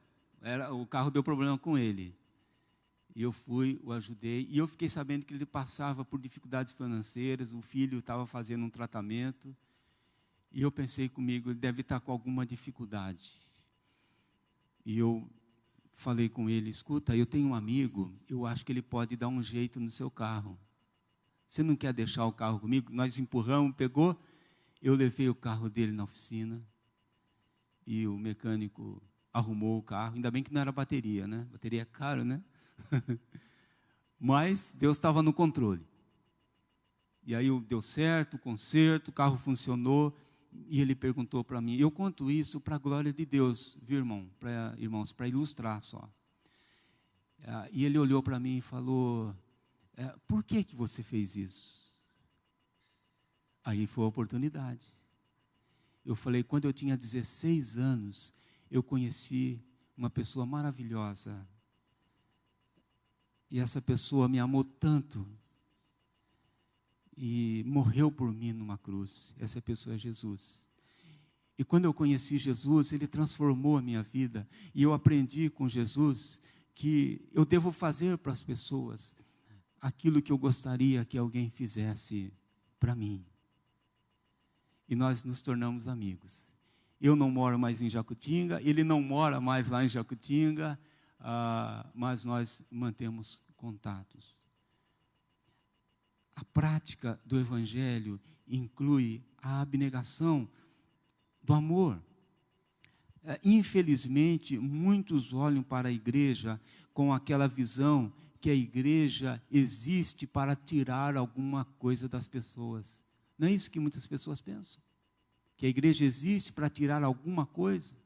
[SPEAKER 4] O carro deu problema com ele. E eu fui, o ajudei. E eu fiquei sabendo que ele passava por dificuldades financeiras. O filho estava fazendo um tratamento. E eu pensei comigo, ele deve estar com alguma dificuldade. E eu falei com ele, escuta, eu tenho um amigo, eu acho que ele pode dar um jeito no seu carro. Você não quer deixar o carro comigo? Nós empurramos, pegou. Eu levei o carro dele na oficina. E o mecânico arrumou o carro. Ainda bem que não era bateria, né? Bateria é caro, né? Mas Deus estava no controle. E aí deu certo, o conserto, o carro funcionou. E ele perguntou para mim, eu conto isso para a glória de Deus, viu, irmãos, para ilustrar só. E ele olhou para mim e falou, por que você fez isso? Aí foi a oportunidade. Eu falei, quando eu tinha 16 anos, eu conheci uma pessoa maravilhosa. E essa pessoa me amou tanto e morreu por mim numa cruz. Essa pessoa é Jesus. E quando eu conheci Jesus, Ele transformou a minha vida. E eu aprendi com Jesus que eu devo fazer para as pessoas aquilo que eu gostaria que alguém fizesse para mim. E nós nos tornamos amigos. Eu não moro mais em Jacutinga, ele não mora mais lá em Jacutinga, mas nós mantemos contatos. A prática do Evangelho inclui a abnegação do amor. Infelizmente, muitos olham para a igreja com aquela visão que a igreja existe para tirar alguma coisa das pessoas. Não é isso que muitas pessoas pensam? Que a igreja existe para tirar alguma coisa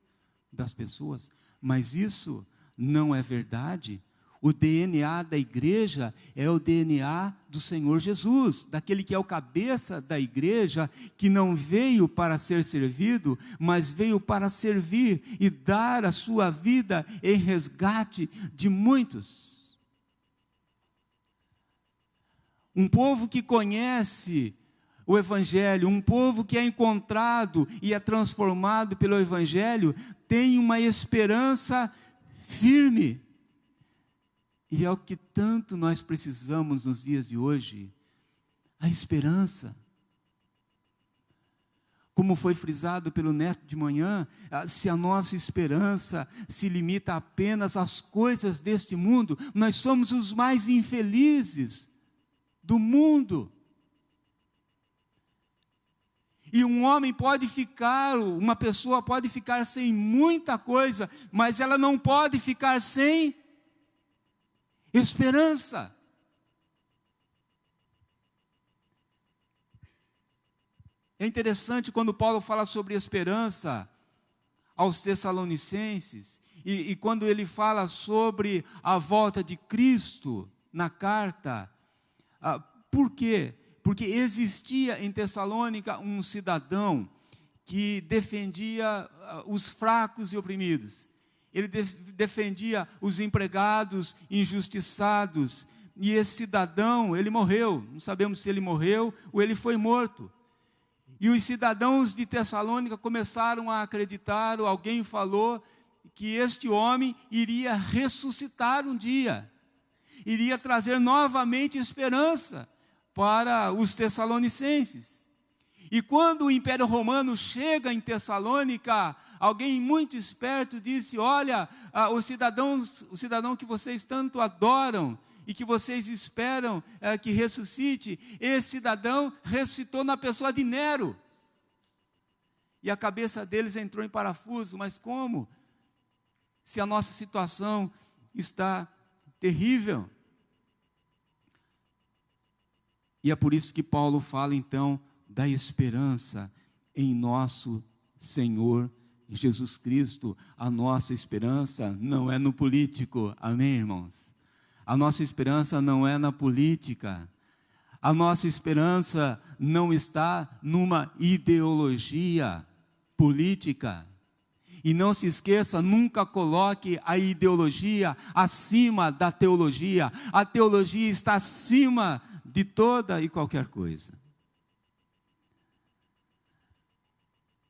[SPEAKER 4] das pessoas? Mas isso não é verdade. O DNA da igreja é o DNA do Senhor Jesus, daquele que é o cabeça da igreja, que não veio para ser servido, mas veio para servir e dar a sua vida em resgate de muitos. Um povo que conhece o Evangelho, um povo que é encontrado e é transformado pelo Evangelho, tem uma esperança firme. E é o que tanto nós precisamos nos dias de hoje, a esperança. Como foi frisado pelo Neto de manhã, se a nossa esperança se limita apenas às coisas deste mundo, nós somos os mais infelizes do mundo. E um homem pode ficar, uma pessoa pode ficar sem muita coisa, mas ela não pode ficar sem esperança. É interessante quando Paulo fala sobre esperança aos Tessalonicenses, e quando ele fala sobre a volta de Cristo na carta. Por quê? Porque existia em Tessalônica um cidadão que defendia os fracos e oprimidos. Ele defendia os empregados injustiçados. E esse cidadão, ele morreu. Não sabemos se ele morreu ou ele foi morto. E os cidadãos de Tessalônica começaram a acreditar, ou alguém falou, que este homem iria ressuscitar um dia. Iria trazer novamente esperança para os tessalonicenses. E quando o Império Romano chega em Tessalônica, alguém muito esperto disse: olha, o cidadão que vocês tanto adoram e que vocês esperam que ressuscite, esse cidadão ressuscitou na pessoa de Nero. E a cabeça deles entrou em parafuso. Mas como? Se a nossa situação está terrível. E é por isso que Paulo fala então da esperança em nosso Senhor Jesus Cristo. A nossa esperança não é no político, amém, irmãos? A nossa esperança não é na política. A nossa esperança não está numa ideologia política. E não se esqueça, nunca coloque a ideologia acima da teologia. A teologia está acima de toda e qualquer coisa.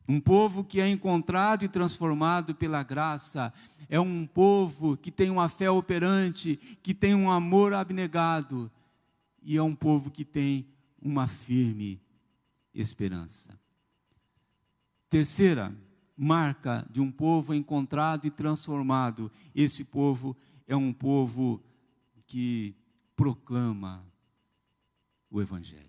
[SPEAKER 4] Um povo que é encontrado e transformado pela graça é um povo que tem uma fé operante, que tem um amor abnegado, e é um povo que tem uma firme esperança. Terceira marca de um povo encontrado e transformado: esse povo é um povo que proclama o Evangelho.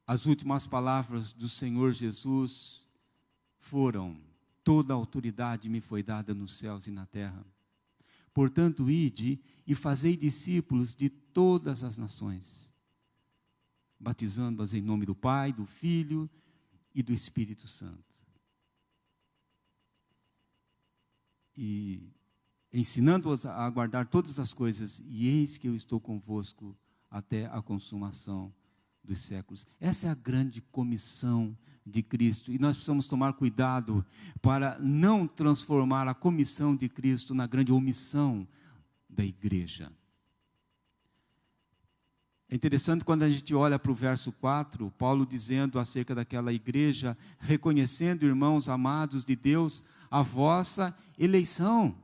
[SPEAKER 4] As últimas palavras do Senhor Jesus foram: toda a autoridade me foi dada nos céus e na terra. Portanto, ide e fazei discípulos de todas as nações, batizando-as em nome do Pai, do Filho e do Espírito Santo. E ensinando-as a guardar todas as coisas, e eis que eu estou convosco até a consumação dos séculos. Essa é a grande comissão de Cristo, e nós precisamos tomar cuidado para não transformar a comissão de Cristo na grande omissão da igreja. É interessante quando a gente olha para o verso 4, Paulo dizendo acerca daquela igreja: reconhecendo, irmãos amados de Deus, a vossa eleição.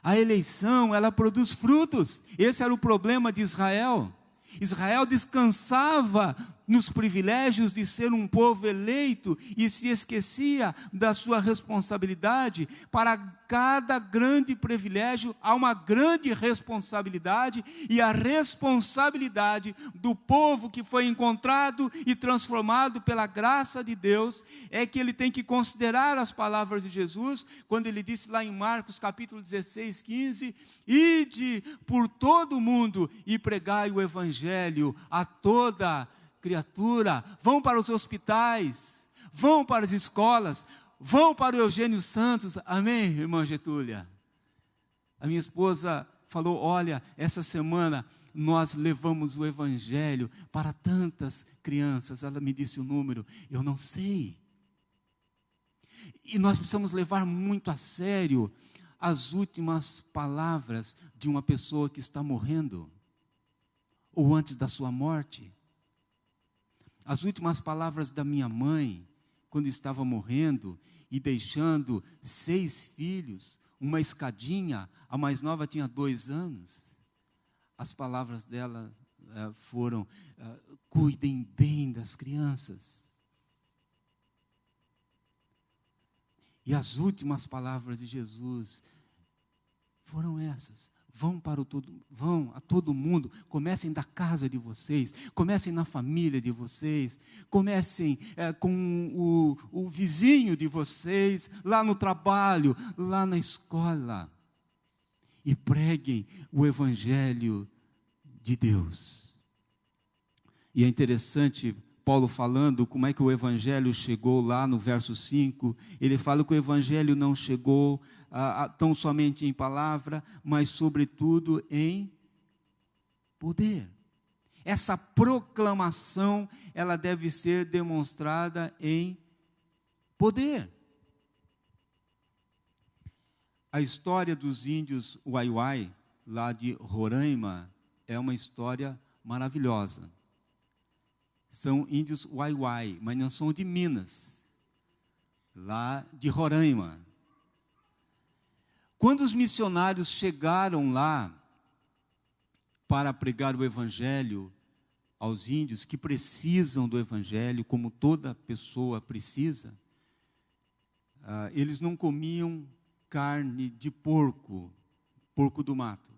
[SPEAKER 4] A eleição, ela produz frutos. Esse era o problema de Israel. Israel descansava nos privilégios de ser um povo eleito e se esquecia da sua responsabilidade. Para cada grande privilégio há uma grande responsabilidade, e a responsabilidade do povo que foi encontrado e transformado pela graça de Deus é que ele tem que considerar as palavras de Jesus, quando ele disse lá em Marcos capítulo 16, 15: ide por todo o mundo e pregai o Evangelho a toda criatura. Vão para os hospitais, vão para as escolas, vão para o Eugênio Santos, amém, irmã Getúlia? A minha esposa falou: olha, essa semana nós levamos o Evangelho para tantas crianças. Ela me disse o número, eu não sei. E nós precisamos levar muito a sério as últimas palavras de uma pessoa que está morrendo, ou antes da sua morte. As últimas palavras da minha mãe, quando estava morrendo e deixando 6 filhos, uma escadinha, a mais nova tinha 2 anos. As palavras dela foram: cuidem bem das crianças. E as últimas palavras de Jesus foram essas: vão a todo mundo, comecem da casa de vocês, comecem na família de vocês, comecem com o vizinho de vocês, lá no trabalho, lá na escola, e preguem o Evangelho de Deus. E é interessante Paulo falando como é que o evangelho chegou lá no verso 5. Ele fala que o evangelho não chegou tão somente em palavra, mas sobretudo em poder. Essa proclamação, ela deve ser demonstrada em poder. A história dos índios Waiwai, lá de Roraima, é uma história maravilhosa. São índios Waiwai, mas não são de Minas, lá de Roraima. Quando os missionários chegaram lá para pregar o evangelho aos índios que precisam do evangelho, como toda pessoa precisa, eles não comiam carne de porco do mato.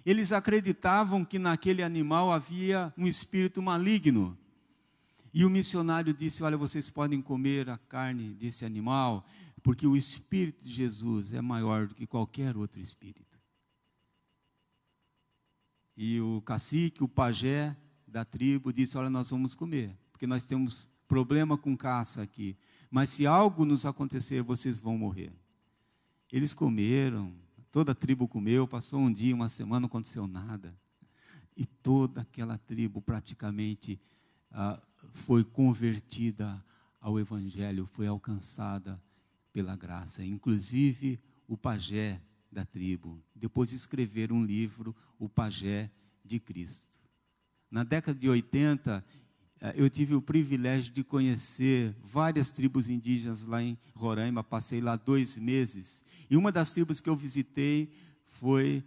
[SPEAKER 4] Eles acreditavam que naquele animal havia um espírito maligno. E o missionário disse: olha, vocês podem comer a carne desse animal, porque o Espírito de Jesus é maior do que qualquer outro espírito. E o cacique, o pajé da tribo disse: olha, nós vamos comer, porque nós temos problema com caça aqui, mas se algo nos acontecer, vocês vão morrer. Eles comeram, toda a tribo comeu, passou um dia, uma semana, não aconteceu nada. E toda aquela tribo praticamente foi convertida ao evangelho, foi alcançada pela graça. Inclusive o pajé da tribo. Depois escreveram um livro, O Pajé de Cristo. Na década de 80, eu tive o privilégio de conhecer várias tribos indígenas lá em Roraima. Passei lá 2 meses. E uma das tribos que eu visitei foi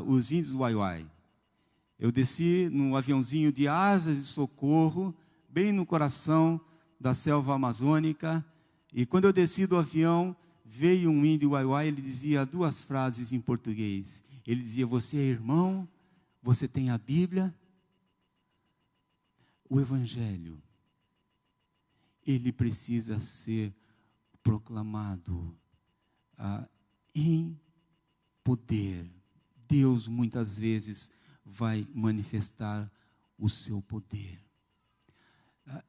[SPEAKER 4] os índios Waiwai. Eu desci num aviãozinho de asas de socorro, bem no coração da selva amazônica. E quando eu desci do avião, veio um índio Waiwai. Ele dizia 2 frases em português. Ele dizia: você é irmão? Você tem a Bíblia? O evangelho, ele precisa ser proclamado em poder. Deus muitas vezes vai manifestar o seu poder.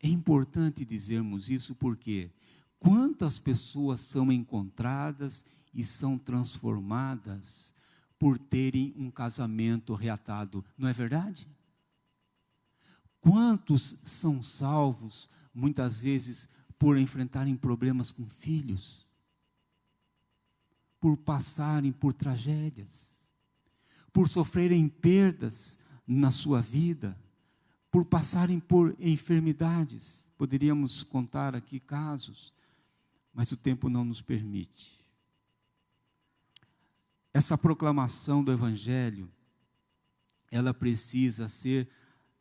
[SPEAKER 4] É importante dizermos isso porque quantas pessoas são encontradas e são transformadas por terem um casamento reatado, não é verdade? Quantos são salvos, muitas vezes, por enfrentarem problemas com filhos, por passarem por tragédias, por sofrerem perdas na sua vida, por passarem por enfermidades. Poderíamos contar aqui casos, mas o tempo não nos permite. Essa proclamação do Evangelho, ela precisa ser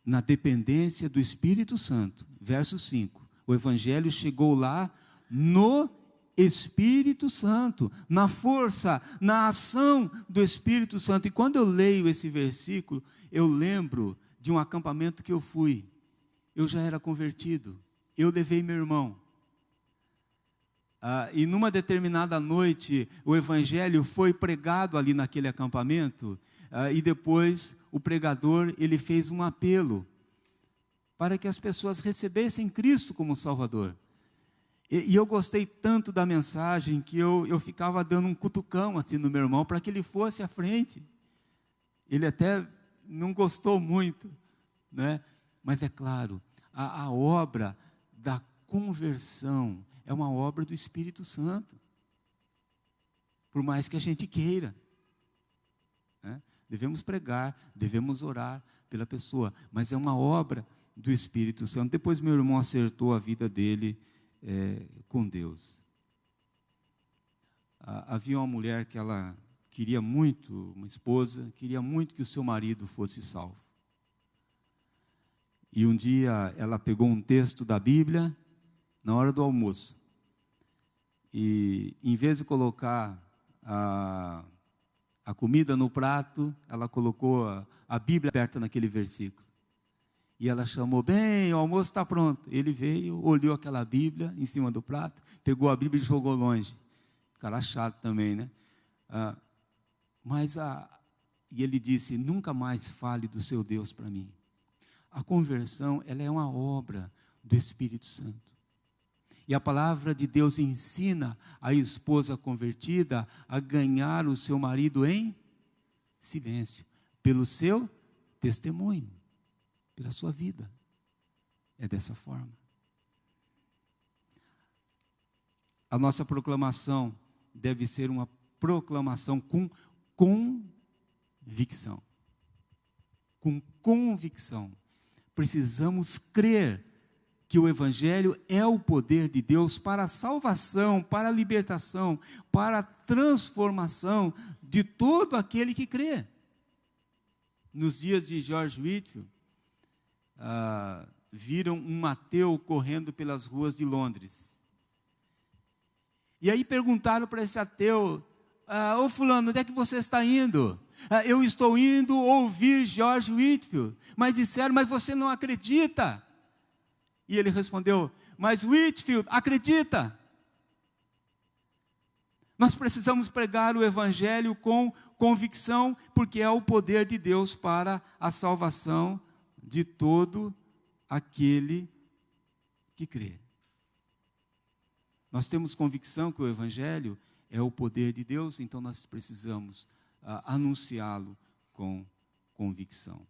[SPEAKER 4] na dependência do Espírito Santo. Verso 5. O Evangelho chegou lá no Espírito Santo, na força, na ação do Espírito Santo. E quando eu leio esse versículo, eu lembro de um acampamento que eu fui. Eu já era convertido. Eu levei meu irmão. E numa determinada noite, o Evangelho foi pregado ali naquele acampamento. E depois o pregador, ele fez um apelo para que as pessoas recebessem Cristo como Salvador. E eu gostei tanto da mensagem que eu ficava dando um cutucão assim no meu irmão para que ele fosse à frente. Ele até não gostou muito, né? Mas é claro, a obra da conversão é uma obra do Espírito Santo, por mais que a gente queira, né? Devemos pregar, devemos orar pela pessoa, mas é uma obra do Espírito Santo. Depois meu irmão acertou a vida dele com Deus. Havia uma mulher que ela queria muito, uma esposa, queria muito que o seu marido fosse salvo. E um dia ela pegou um texto da Bíblia na hora do almoço. E em vez de colocar a comida no prato, ela colocou a Bíblia aberta naquele versículo. E ela chamou: bem, o almoço está pronto. Ele veio, olhou aquela Bíblia em cima do prato, pegou a Bíblia e jogou longe. Cara chato também, né? E ele disse: nunca mais fale do seu Deus para mim. A conversão, ela é uma obra do Espírito Santo. E a palavra de Deus ensina a esposa convertida a ganhar o seu marido em silêncio, pelo seu testemunho, pela sua vida. É dessa forma. A nossa proclamação deve ser uma proclamação com convicção. Com convicção. Precisamos crer que o Evangelho é o poder de Deus para a salvação, para a libertação, para a transformação de todo aquele que crê. Nos dias de George Whitefield, viram um ateu correndo pelas ruas de Londres. E aí perguntaram para esse ateu: ô fulano, onde é que você está indo? Eu estou indo ouvir George Whitefield. Mas disseram: mas você não acredita? E ele respondeu: mas Whitefield acredita. Nós precisamos pregar o Evangelho com convicção, porque é o poder de Deus para a salvação de todo aquele que crê. Nós temos convicção que o Evangelho é o poder de Deus, então nós precisamos anunciá-lo com convicção.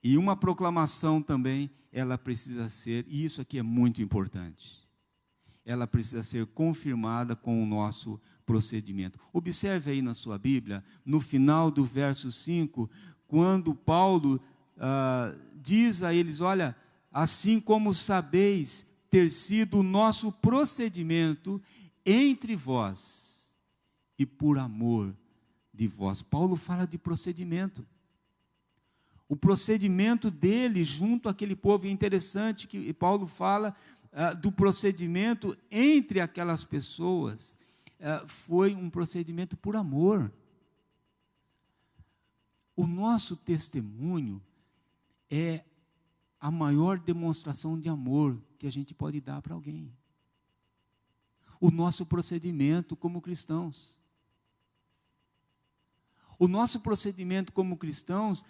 [SPEAKER 4] E uma proclamação também, ela precisa ser, e isso aqui é muito importante, ela precisa ser confirmada com o nosso procedimento. Observe aí na sua Bíblia, no final do verso 5, quando Paulo diz a eles: olha, assim como sabeis ter sido o nosso procedimento entre vós e por amor de vós. Paulo fala de procedimento. O procedimento dele junto àquele povo, é interessante que Paulo fala do procedimento entre aquelas pessoas, foi um procedimento por amor. O nosso testemunho é a maior demonstração de amor que a gente pode dar para alguém. O nosso procedimento como cristãos. O nosso procedimento como cristãos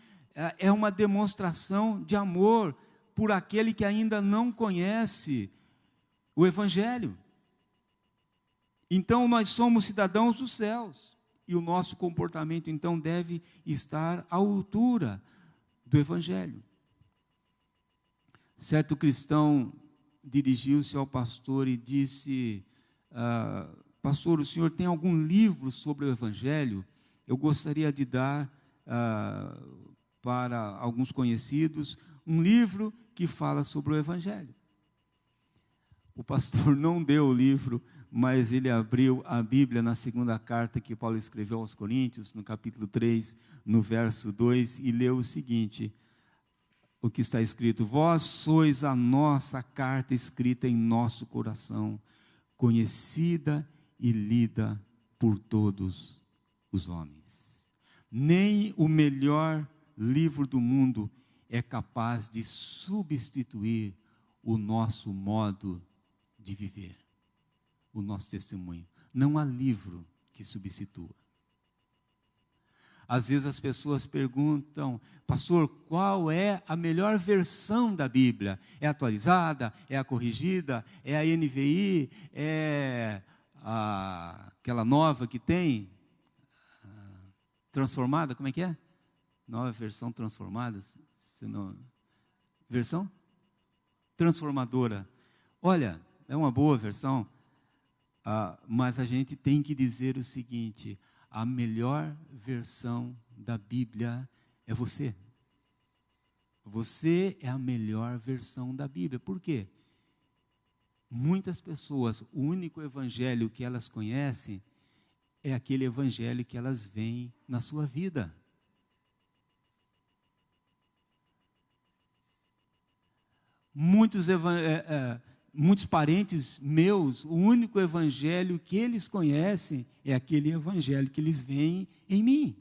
[SPEAKER 4] é uma demonstração de amor por aquele que ainda não conhece o Evangelho. Então, nós somos cidadãos dos céus, e o nosso comportamento, então, deve estar à altura do Evangelho. Certo cristão dirigiu-se ao pastor e disse: pastor, o senhor tem algum livro sobre o Evangelho? Eu gostaria de dar para alguns conhecidos um livro que fala sobre o Evangelho. O pastor não deu o livro, mas ele abriu a Bíblia na segunda carta que Paulo escreveu aos Coríntios, no capítulo 3, no verso 2, e leu o seguinte: o que está escrito: vós sois a nossa carta escrita em nosso coração, conhecida e lida por todos os homens. Nem o melhor livro do mundo é capaz de substituir o nosso modo de viver, o nosso testemunho. Não há livro que substitua. Às vezes as pessoas perguntam: pastor, qual é a melhor versão da Bíblia? É atualizada? É a corrigida? É a NVI? É aquela nova que tem? Transformada? Como é que é? Nova versão transformada? Versão? Transformadora. Olha, é uma boa versão, mas a gente tem que dizer o seguinte: a melhor versão da Bíblia é você. Você é a melhor versão da Bíblia. Por quê? Muitas pessoas, o único evangelho que elas conhecem é aquele evangelho que elas veem na sua vida. Muitos parentes meus, o único evangelho que eles conhecem é aquele evangelho que eles veem em mim.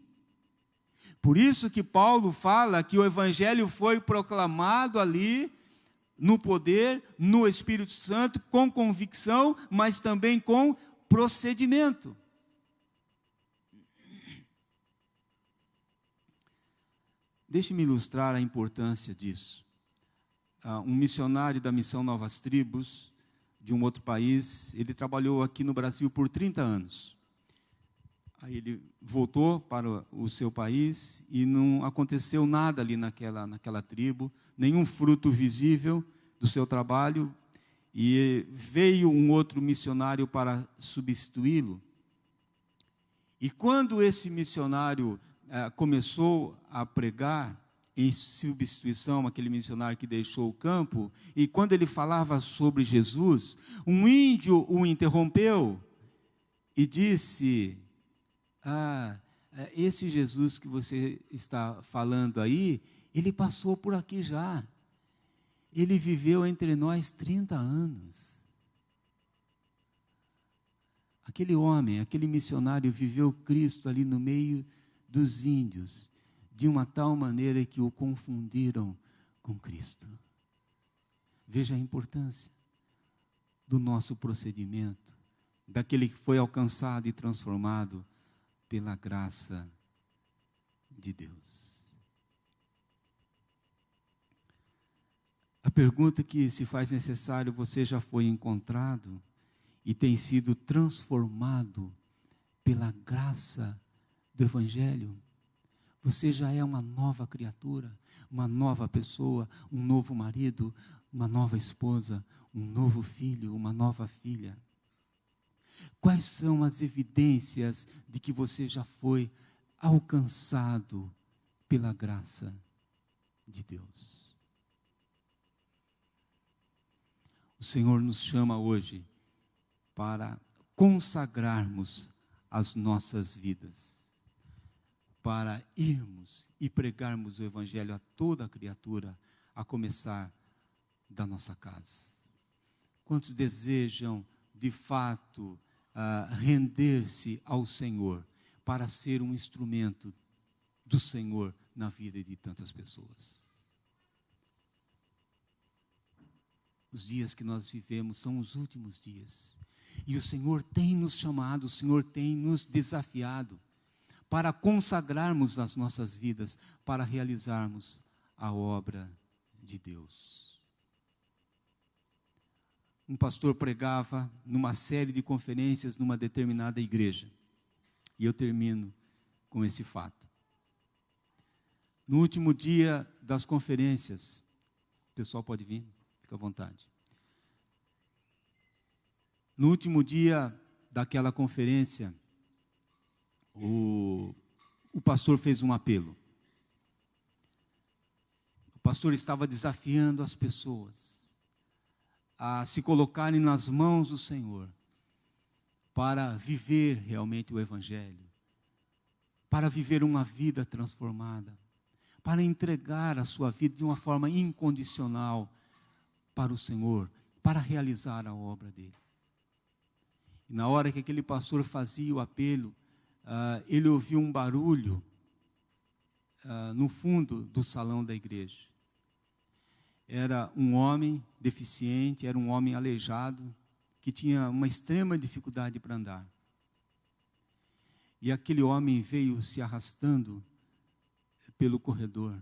[SPEAKER 4] Por isso que Paulo fala que o evangelho foi proclamado ali, no poder, no Espírito Santo, com convicção, mas também com procedimento. Deixe-me ilustrar a importância disso. um missionário da Missão Novas Tribos, de um outro país. Ele trabalhou aqui no Brasil por 30 anos. Aí ele voltou para o seu país e não aconteceu nada ali naquela tribo, nenhum fruto visível do seu trabalho, e veio um outro missionário para substituí-lo. E quando esse missionário começou a pregar em substituição àquele missionário que deixou o campo, e quando ele falava sobre Jesus, um índio o interrompeu e disse: esse Jesus que você está falando aí, ele passou por aqui já. Ele viveu entre nós 30 anos. Aquele homem, aquele missionário viveu Cristo ali no meio dos índios, de uma tal maneira que o confundiram com Cristo. Veja a importância do nosso procedimento, daquele que foi alcançado e transformado pela graça de Deus. A pergunta que se faz necessário: você já foi encontrado e tem sido transformado pela graça do Evangelho? Você já é uma nova criatura, uma nova pessoa, um novo marido, uma nova esposa, um novo filho, uma nova filha. Quais são as evidências de que você já foi alcançado pela graça de Deus? O Senhor nos chama hoje para consagrarmos as nossas vidas, para irmos e pregarmos o Evangelho a toda criatura, a começar da nossa casa. Quantos desejam, de fato, render-se ao Senhor, para ser um instrumento do Senhor na vida de tantas pessoas? Os dias que nós vivemos são os últimos dias, e o Senhor tem nos chamado, o Senhor tem nos desafiado para consagrarmos as nossas vidas, para realizarmos a obra de Deus. Um pastor pregava numa série de conferências numa determinada igreja, e eu termino com esse fato. No último dia das conferências, o pessoal pode vir? Fica à vontade. No último dia daquela conferência, o pastor fez um apelo. O pastor estava desafiando as pessoas a se colocarem nas mãos do Senhor, para viver realmente o Evangelho, para viver uma vida transformada, para entregar a sua vida de uma forma incondicional para o Senhor, para realizar a obra dele. E na hora que aquele pastor fazia o apelo, ele ouviu um barulho no fundo do salão da igreja. Era um homem deficiente, era um homem aleijado, que tinha uma extrema dificuldade para andar. E aquele homem veio se arrastando pelo corredor.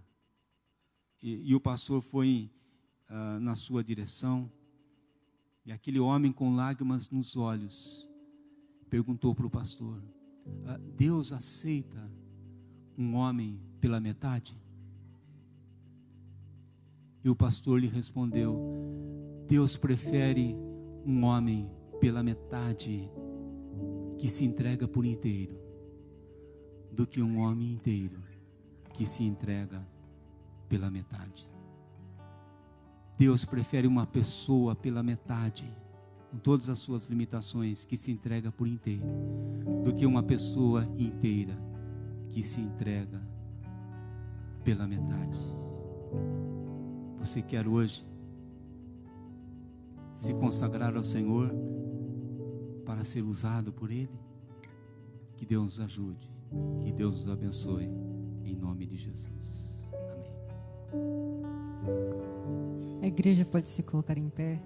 [SPEAKER 4] E o pastor foi na sua direção, e aquele homem com lágrimas nos olhos perguntou para o pastor: Deus aceita um homem pela metade? E o pastor lhe respondeu: Deus prefere um homem pela metade que se entrega por inteiro, do que um homem inteiro que se entrega pela metade. Deus prefere uma pessoa pela metade, com todas as suas limitações, que se entrega por inteiro, do que uma pessoa inteira que se entrega pela metade. Você quer hoje se consagrar ao Senhor para ser usado por Ele? Que Deus nos ajude, que Deus nos abençoe, em nome de Jesus. Amém.
[SPEAKER 2] A igreja pode se colocar em pé.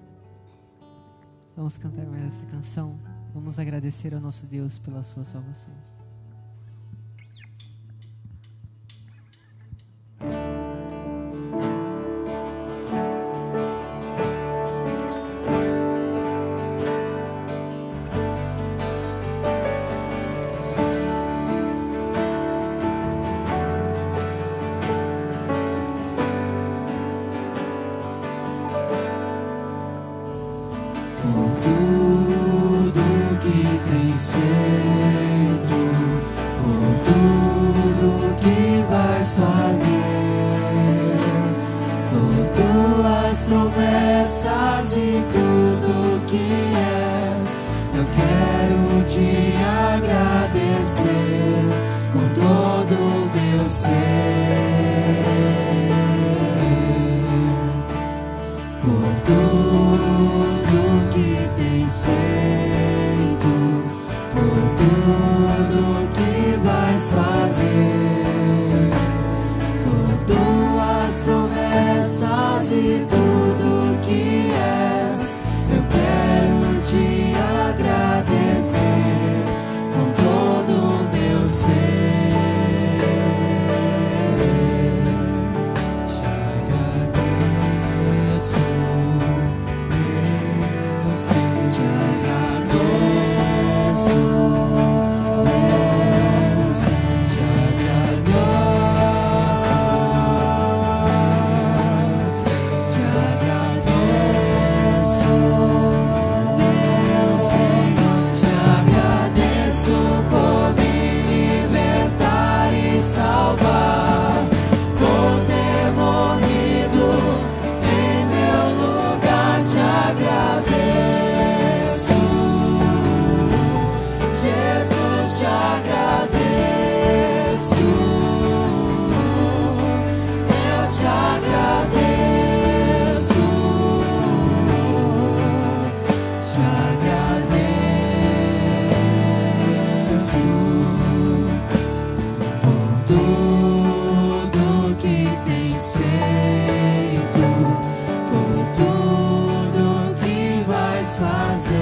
[SPEAKER 2] Vamos cantar mais essa canção. Vamos agradecer ao nosso Deus pela sua salvação.
[SPEAKER 3] promessas e tudo que és. Eu quero te agradecer com todo o meu ser, por tudo que tens feito, por tudo que vais fazer, por tuas promessas e tudo que és. Eu quero te agradecer com todo o meu ser. Te agradeço, meu Senhor. Te agradeço, meu Senhor. Te agradeço, te agradeço, meu Senhor. Te agradeço por me libertar e salvar, por ter morrido em meu lugar. Te agradeço, Jesus, te agradeço, eu te agradeço, te agradeço por tudo que tens feito, por tudo que vais fazer,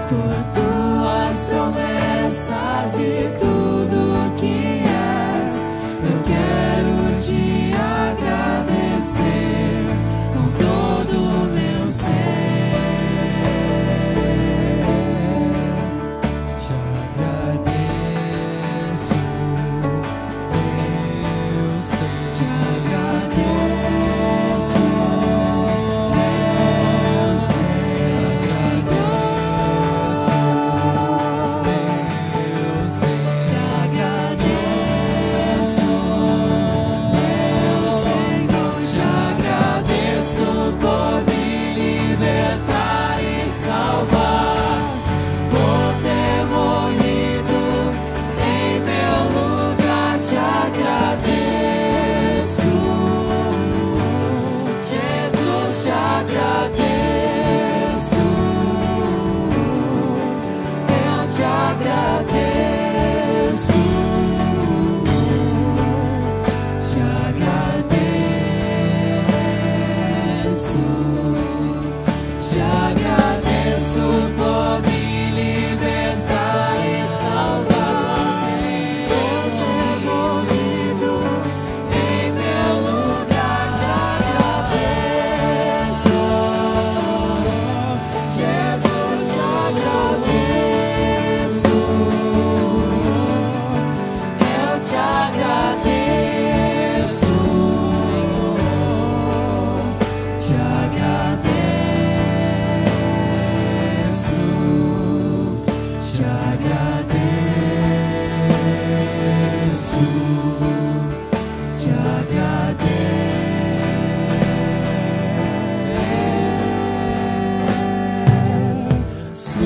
[SPEAKER 3] por tuas promessas e tudo que és. Eu quero te agradecer com todo o meu ser. Te agradeço, meu Senhor. Te agradeço, meu Senhor. Te agradeço, meu Senhor. Te agradeço por me libertar e salvar, por ter morrido em meu lugar. Te agradeço, Jesus, te agradeço, eu te agradeço, te agradeço, te agradeço por me libertar e salvar, por ter morrido em meu lugar. Te agradeço, Jesus, te agradeço, eu te agradeço, te agradeço, te agradeço, te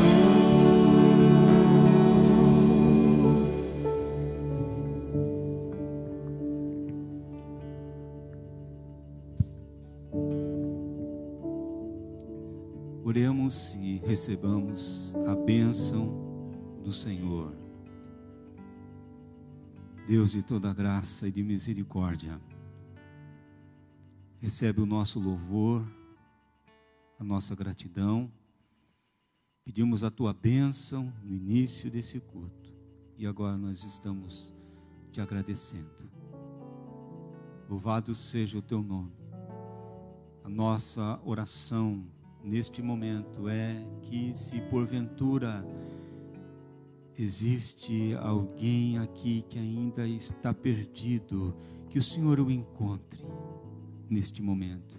[SPEAKER 4] Oremos e recebamos a bênção do Senhor. Deus de toda graça e de misericórdia, recebe o nosso louvor, a nossa gratidão. Pedimos a tua bênção no início desse culto e agora nós estamos te agradecendo. Louvado seja o teu nome. A nossa oração neste momento é que, se porventura existe alguém aqui que ainda está perdido, que o Senhor o encontre neste momento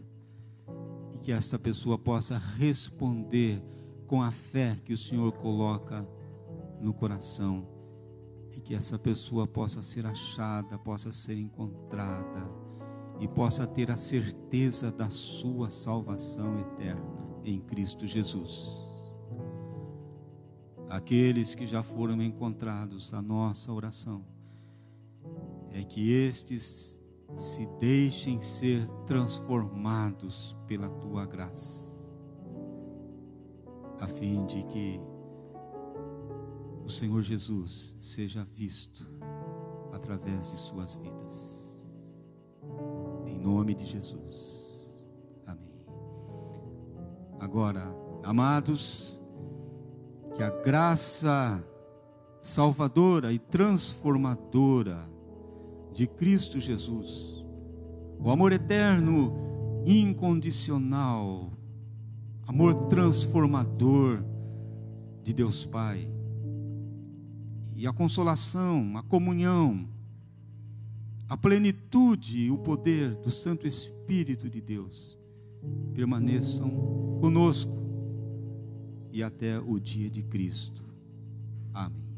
[SPEAKER 4] e que esta pessoa possa responder com a fé que o Senhor coloca no coração, e que essa pessoa possa ser achada, possa ser encontrada, e possa ter a certeza da sua salvação eterna em Cristo Jesus. Aqueles que já foram encontrados, a nossa oração é que estes se deixem ser transformados pela tua graça, a fim de que o Senhor Jesus seja visto através de suas vidas. Em nome de Jesus. Amém. Agora, amados, que a graça salvadora e transformadora de Cristo Jesus, o amor eterno, incondicional, amor transformador de Deus Pai, e a consolação, a comunhão, a plenitude e o poder do Santo Espírito de Deus permaneçam conosco e até o dia de Cristo. Amém.